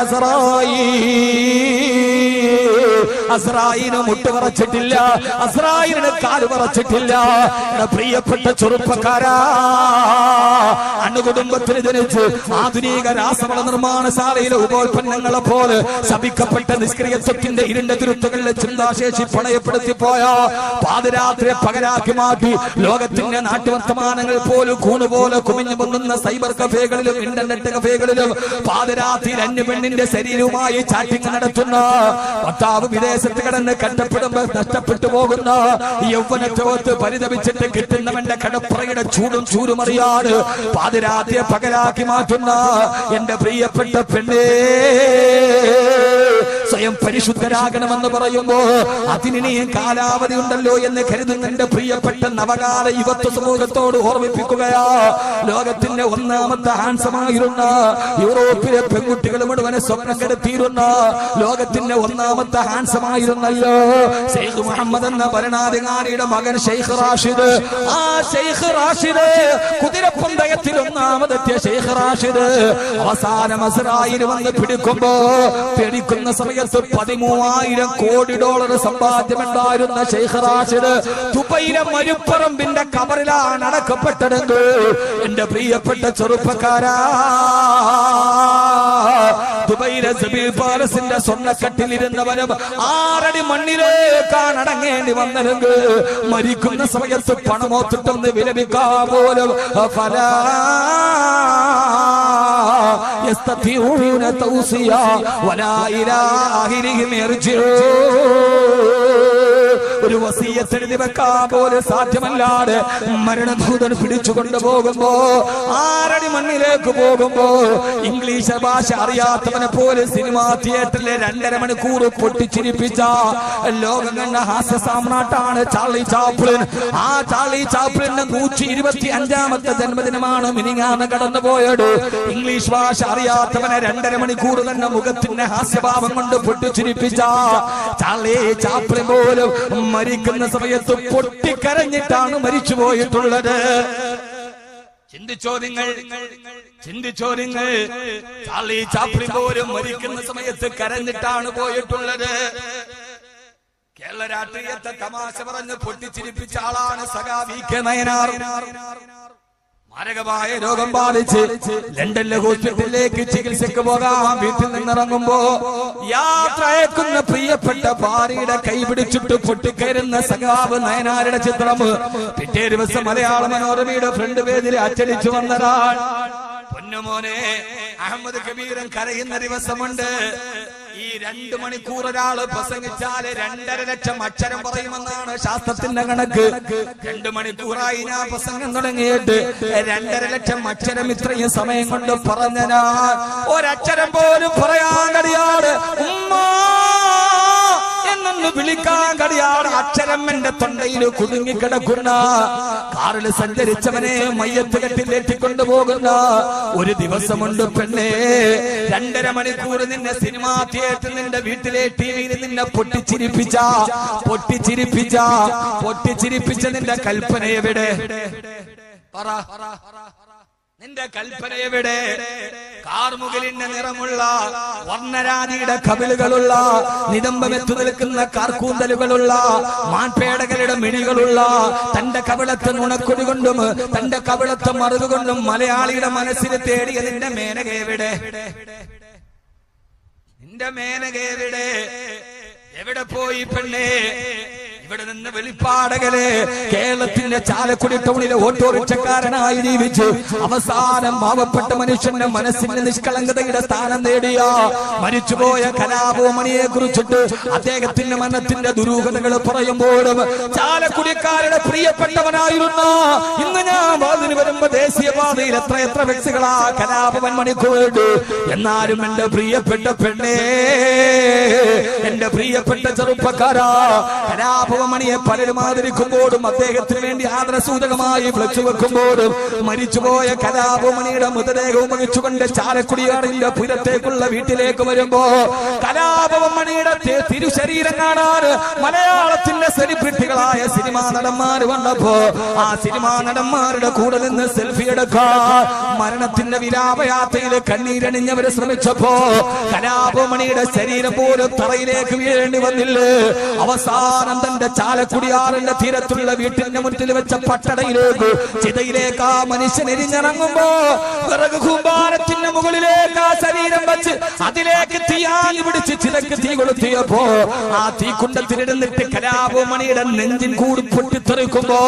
അസ്രായീന് മുട്ടുപറച്ചിട്ടില്ല, അസ്രായീന് കാല് പറച്ചിട്ടില്ല. പ്രിയപ്പെട്ട ചെറുപ്പക്കാരാ, അണുകുടുംബത്തിന് ജനിച്ച് ആധുനിക രാസവള നിർമ്മാണശാലയിലെ ഉപോൽപ്പന്നങ്ങളെ പോലെ ശപിക്കപ്പെട്ട നിഷ്ക്രിയത്വത്തിന്റെ ഇരുണ്ട തുരുത്തുകളിലെ ചിന്താശേഷി പണയപ്പെടുത്തി പോയ പാതിരാത്രിയെ പകരാക്കി മാറ്റി ലോകത്തിന്റെ നാട്ടുവർത്തമാനങ്ങൾ പോലും കൂണുപോലെ കുമിഞ്ഞു പൊങ്ങുന്ന സൈബർ കഫേകളിലും ഇന്റർനെറ്റ് കഫേകളിലും പാതിരാത്രിയിൽ അന്യപെണ്ണിന്റെ ശരീരവുമായി ചാറ്റിംഗ് നടത്തുന്ന ഭർത്താവ് വിദേശത്ത് കിടന്ന് കഷ്ടപ്പെടുമ്പോൾ നഷ്ടപ്പെട്ടു പോകുന്ന യൗവനത്തോത്ത് പരിതപിച്ചിട്ട് കിട്ടുന്നവന്റെ കടപ്പുറയുടെ ചൂടും ചൂരുമറിയാതെ പാതിരാത്രിയെ പകരാക്കി മാറ്റുന്ന എന്റെ പ്രിയപ്പെട്ട പെണ്ണേ, സ്വയം പരിശുദ്ധരാകണമെന്ന് പറയുമ്പോ അതിനിയും കാലാവധി ഉണ്ടല്ലോ എന്ന് കരുതുന്ന എന്റെ പ്രിയപ്പെട്ട നവകാല യുവത്വ സമൂഹത്തോട് ഓർമ്മിപ്പിക്കുകയാ. ലോകത്തിന്റെ ഒന്നാമത്തെ ഹാൻസമായിരുന്ന യൂറോപ്പിലെ പെൺകുട്ടികൾ മുഴുവനെ സ്വപ്നം കെടുത്തിയിരുന്ന ലോകത്തിന്റെ ഒന്നാമത്തെ ഹാൻസമായിരുന്നല്ലോ ഷെയ്ഖ് മുഹമ്മദ് എന്ന ഭരണാധികാരിയുടെ മകൻ ഷെയ്ഖ് റാഷിദ്. ആ ഷെയ്ഖ് റാഷിദ് കുതിരപ്പന്തയത്തിൽ ഒന്നാമതെത്തിയ ഷെയ്ഖ് റാഷിദ് അവസാനം അസ്രായിൽ വന്ന് പിടിക്കുന്ന സമയത്ത് 13,000 കോടി ഡോളർ സമ്പാദ്യമുണ്ടായിരുന്ന ഷെയ്ഖ് റാഷിദ് ദുബൈയിലെ മരുപ്പറമ്പിന്റെ കബറിലാണ് അടക്കപ്പെട്ടതെങ്കിൽ എന്റെ പ്രിയപ്പെട്ട ചെറുപ്പക്കാരാ, ദുബൈയിലെ സബീൽ പാലസിന്റെ സ്വർണ്ണക്കട്ടിലിരുന്നവനും 6 അടി മണ്ണിലേക്കാണ് അടങ്ങേണ്ടി വന്നതെങ്കിൽ മരിക്കുന്ന സമയത്ത് പണമോത്തിട്ടൊന്ന് വിലപിക്കാൻ പോലും يستطيعون توصيا ولا إلى آخرهم يرجعون. ഒരു വസിയത്ത് എഴുതി വെക്കാൻ പോലും സാധ്യമല്ലാതെ മരണഭൂതൻ പിടിച്ചുകൊണ്ട് പോകുമ്പോ 6 അടി മണ്ണിലേക്ക് പോകുമ്പോ ഇംഗ്ലീഷ് ഭാഷ അറിയാത്തവനെ പോലെ സിനിമാ തിയേറ്ററിലെ 2.5 മണിക്കൂർ പൊട്ടിച്ചിരിപ്പിച്ച ലോകം കണ്ട ഹാസ്യ സാമ്രാട്ടാണ് ചാർലി ചാപ്ലിൻ. ആ ചാർലി ചാപ്ലിന്റെ 125ാമത്തെ ജന്മദിനമാണ് മിനിങ്ങാന്ന് കടന്നുപോയത്. ഇംഗ്ലീഷ് ഭാഷ അറിയാത്തവനെ 2.5 മണിക്കൂർ തന്നെ മുഖത്തിന്റെ ഹാസ്യഭാവം കൊണ്ട് പൊട്ടിച്ചിരിപ്പിച്ച ചാർലി ചാപ്ലിൻ പോലും മരിക്കുന്ന സമയത്ത് പൊട്ടിക്കരഞ്ഞിട്ടാണ് മരിച്ചു പോയിട്ടുള്ളത്. ചിന്തിച്ചോ നിങ്ങൾ ചാർലി ചാപ്ലിൻ പോലും മരിക്കുന്ന സമയത്ത് കരഞ്ഞിട്ടാണ് പോയിട്ടുള്ളത്. കേരള രാഷ്ട്രീയത്തെ തമാശ പറഞ്ഞ് പൊട്ടിച്ചിരിപ്പിച്ച ആളാണ് സഖാവി കെ നയനാർ. മാരകമായ രോഗം ബാധിച്ച് ലണ്ടനിലെ ഹോസ്പിറ്റലിലേക്ക് ചികിത്സയ്ക്ക് പോകാൻ വീട്ടിൽ നിന്നിറങ്ങുമ്പോ യാത്ര അയക്കുന്ന പ്രിയപ്പെട്ട ഭാര്യയുടെ കൈ പിടിച്ചിട്ട് പൊട്ടിക്കയറുന്ന സഖാവ് നയനാരുടെ ചിത്രം പിറ്റേ ദിവസം മലയാള മനോരമയുടെ ഫ്രണ്ട് പേജിൽ അച്ചടിച്ചു വന്നതാണ്. പൊന്നുമോനെ, അഹമ്മദ് കബീരൻ കരയുന്ന ദിവസമുണ്ട്. ഈ 2 മണിക്കൂർ ഒരാള് പ്രസംഗിച്ചാല് 2.5 ലക്ഷം അക്ഷരം പറയുമെന്നാണ് ശാസ്ത്രത്തിന്റെ കണക്ക്. 2 മണിക്കൂറായി ഞാൻ പ്രസംഗം തുടങ്ങിയിട്ട് 2.5 ലക്ഷം അക്ഷരം ഇത്രയും സമയം കൊണ്ട് പറഞ്ഞനാ ഒരക്ഷരം പോലും പറയാൻ കഴിയാതെ എന്നൊന്ന് വിളിക്കാൻ കഴിയാതെ അക്ഷരം എന്റെ തൊണ്ടയിൽ കുടുങ്ങിക്കിടക്കുന്ന കാറിൽ സഞ്ചരിച്ചവനെ മയ്യത്ത് കെട്ടിലേറ്റിക്കൊണ്ടു പോകുന്ന ഒരു ദിവസമുണ്ട് പെണ്ണേ. 2.5 മണിക്കൂർ നിന്നെ സിനിമാ തിയേറ്ററിൽ നിന്റെ വീട്ടിലെ ടിവിയിൽ നിന്നെ പൊട്ടിച്ചിരിപ്പിച്ച നിന്റെ കൽപ്പന എവിടെ? പറ, നിന്റെ കൽപ്പന എവിടെ? കാർമുകിലിന്റെ നിറമുള്ള വർണ്ണരാജിയുടെ കവിളുകളുള്ള നിതംബമെത്തു നിൽക്കുന്ന കാർക്കൂന്തലുകളുള്ള മാൻപേടകളുടെ മിഴികളുള്ള തന്റെ കവിളത്തെ നുണക്കൊടി കൊണ്ടും തന്റെ കവിളത്തെ മറുകുകൊണ്ടും മലയാളിയുടെ മനസ്സിൽ തേടിയ നിന്റെ മേനകയെവിടെ? നിന്റെ മേനകയെവിടെ? എവിടെ പോയി പെണ്ണേ? ഇവിടെ നിന്ന് വെളിപ്പാടകലെ കേരളത്തിന്റെ ചാലക്കുടി ടൗണിലെ ഓട്ടോറിക്ഷക്കാരനായി ജീവിച്ചു അവസാനം പാവപ്പെട്ട മനുഷ്യന്റെ മനസ്സിന്റെ നിഷ്കളങ്കതയുടെ സ്ഥാനം നേടിയ മരിച്ചുപോയ കലാഭവമണിയെ കുറിച്ചിട്ട് അദ്ദേഹത്തിന്റെ മനത്തിന്റെ ദുരൂഹതകൾ പറയുമ്പോഴും ചാലക്കുടിക്കാരുടെ പ്രിയപ്പെട്ടവനായിരുന്നു. ഇന്ന് ഞാൻ വാതിന് വരുമ്പോ ദേശീയപാതയിൽ എത്ര വ്യക്തികളാ കലാഭവൻ മണിക്ക് വേണ്ടി. എന്നാലും എന്റെ പ്രിയപ്പെട്ട പെണ്ണേ, എന്റെ പ്രിയപ്പെട്ട ചെറുപ്പക്കാരാ, കലാഭവമണിയെ പലരും ആദരിക്കുമ്പോഴും അദ്ദേഹത്തിന് വേണ്ടി ആദരസൂചകമായി ഫ്ലക്സ് വെക്കുമ്പോഴും മരിച്ചുപോയ കലാഭവമണിയുടെ മൃതദേഹവും വഹിച്ചുകൊണ്ട് ചാലക്കുടിയാറിന്റെ പുരത്തേക്കുള്ള വീട്ടിലേക്ക് വരുമ്പോ കലാഭവമണിയുടെ തിരുശരീരം കാണാൻ മലയാളത്തിന്റെ സെലിബ്രിറ്റികളായ സിനിമാ നടന്മാർ വന്നപ്പോ ആ സിനിമാ നടന്മാരുടെ കൂടെ നിന്ന് സെൽഫി എടുക്കാൻ മരണത്തിന്റെ വിലാപയാത്രയിൽ കണ്ണീരണിഞ്ഞവരെ ശ്രമിച്ചപ്പോ കലാഭവമണിയുടെ ശരീരം പോലും തറയിലേക്ക് വീഴേണ്ടി വന്നില്ലേ. അവസാനം തന്റെ ചാലക്കുടിയാറിന്റെ തീരത്തുള്ള വീട്ടിന്റെ മുന്നിൽ വെച്ച പട്ടടയിലേക്ക് ചിതയിലേക്ക് ആ മനുഷ്യൻ എരിഞ്ഞിറങ്ങുമ്പോ വിറക് കൂമ്പാരത്തിന്റെ മുകളിലേക്ക് ആ ശരീരം വെച്ച് അതിലേക്ക് തീയാഞ്ഞു പിടിച്ച് ചിതക്ക് തീ കൊളുത്തിയപ്പോ ആ തീക്കുണ്ടത്തിലിരുന്നിട്ട് കലാഭവമണിയുടെ നെഞ്ചിൻ കൂടി പൊട്ടിത്തെറിക്കുമ്പോ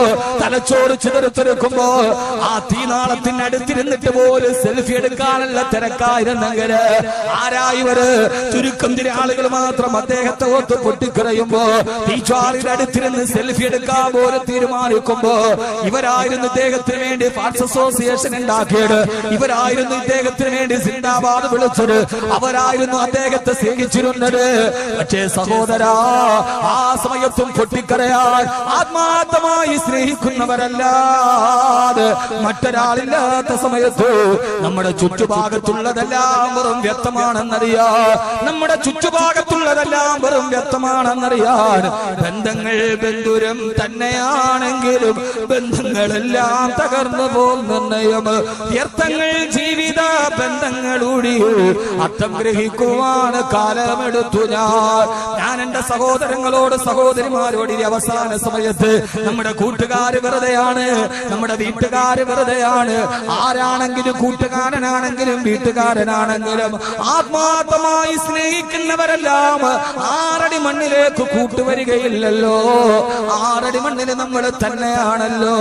തലച്ചോറ് ചിതറിത്തെറിക്കുമ്പോ ആ തീനാളത്തിന് അടുത്തിരുന്നിട്ട് പോലും സെൽഫി എടുക്കാനുള്ള തിരക്കായിരുന്നെങ്കില് ആരായിവര് ചുരുക്കം ചില ആളുകൾ മാത്രം അദ്ദേഹത്തെ ഓർത്ത് പൊട്ടിക്കറയുമ്പോ തീച്ചാറിന്റെ അടുത്തിരുന്ന് സെൽഫി എടുക്കാൻ പോലും തീരുമാനിക്കുമ്പോ ഇവരായിരുന്നു ഇദ്ദേഹത്തിന് വേണ്ടി ഫാൻസ് അസോസിയേഷൻ ഉണ്ടാക്കിയത്, ഇവരായിരുന്നു ഇദ്ദേഹത്തിന് വേണ്ടി സിന്ദാബാദ് വിളിച്ചത്, അവരായിരുന്നു അദ്ദേഹത്തെ സ്നേഹിച്ചിരുന്നത്. പക്ഷേ സഹോദരാ, ആ സമയത്തും പൊട്ടിക്കരയാൻ ആത്മാർത്ഥമായി സ്നേഹിക്കുന്നവരല്ലാതെ മറ്റൊരാളില്ലാത്ത സമയത്ത് നമ്മുടെ ചുറ്റുഭാഗത്തുള്ളതെല്ലാം വെറും വ്യക്തമാണെന്നറിയാ, നമ്മുടെ ചുറ്റുഭാഗത്തുള്ളതെല്ലാം വെറും വ്യക്തമാണെന്നറിയാൻ ബന്ധങ്ങൾ ബന്ധുരം തന്നെയാണെങ്കിലും ബന്ധങ്ങളെല്ലാം തകർന്നു പോകുന്നയം വ്യർത്ഥങ്ങൾ ജീവിത ബന്ധങ്ങളൂടി അർത്ഥം ഗ്രഹിക്കുവാൻ കാലമെടുത്തു. ഞാൻ എന്റെ സഹോദരങ്ങളോട് സഹോദരിമാരോട് ഈ അവസാന സമയത്ത് നമ്മുടെ കൂട്ടുകാര് വെറുതെയാണ്, നമ്മുടെ വീട്ടുകാര് വെറുതെയാണ്. ആരാണെങ്കിലും കൂട്ടുകാരനാണെങ്കിലും വീട്ടുകാരനാണെങ്കിലും ആത്മാർത്ഥമായി സ്നേഹിക്കുന്നവരെല്ലാം 6 അടി മണ്ണിലേക്ക് കൂട്ടുവരികയില്ലല്ലോ. 6 അടി മണ്ണിൽ നമ്മൾ തന്നെയാണല്ലോ.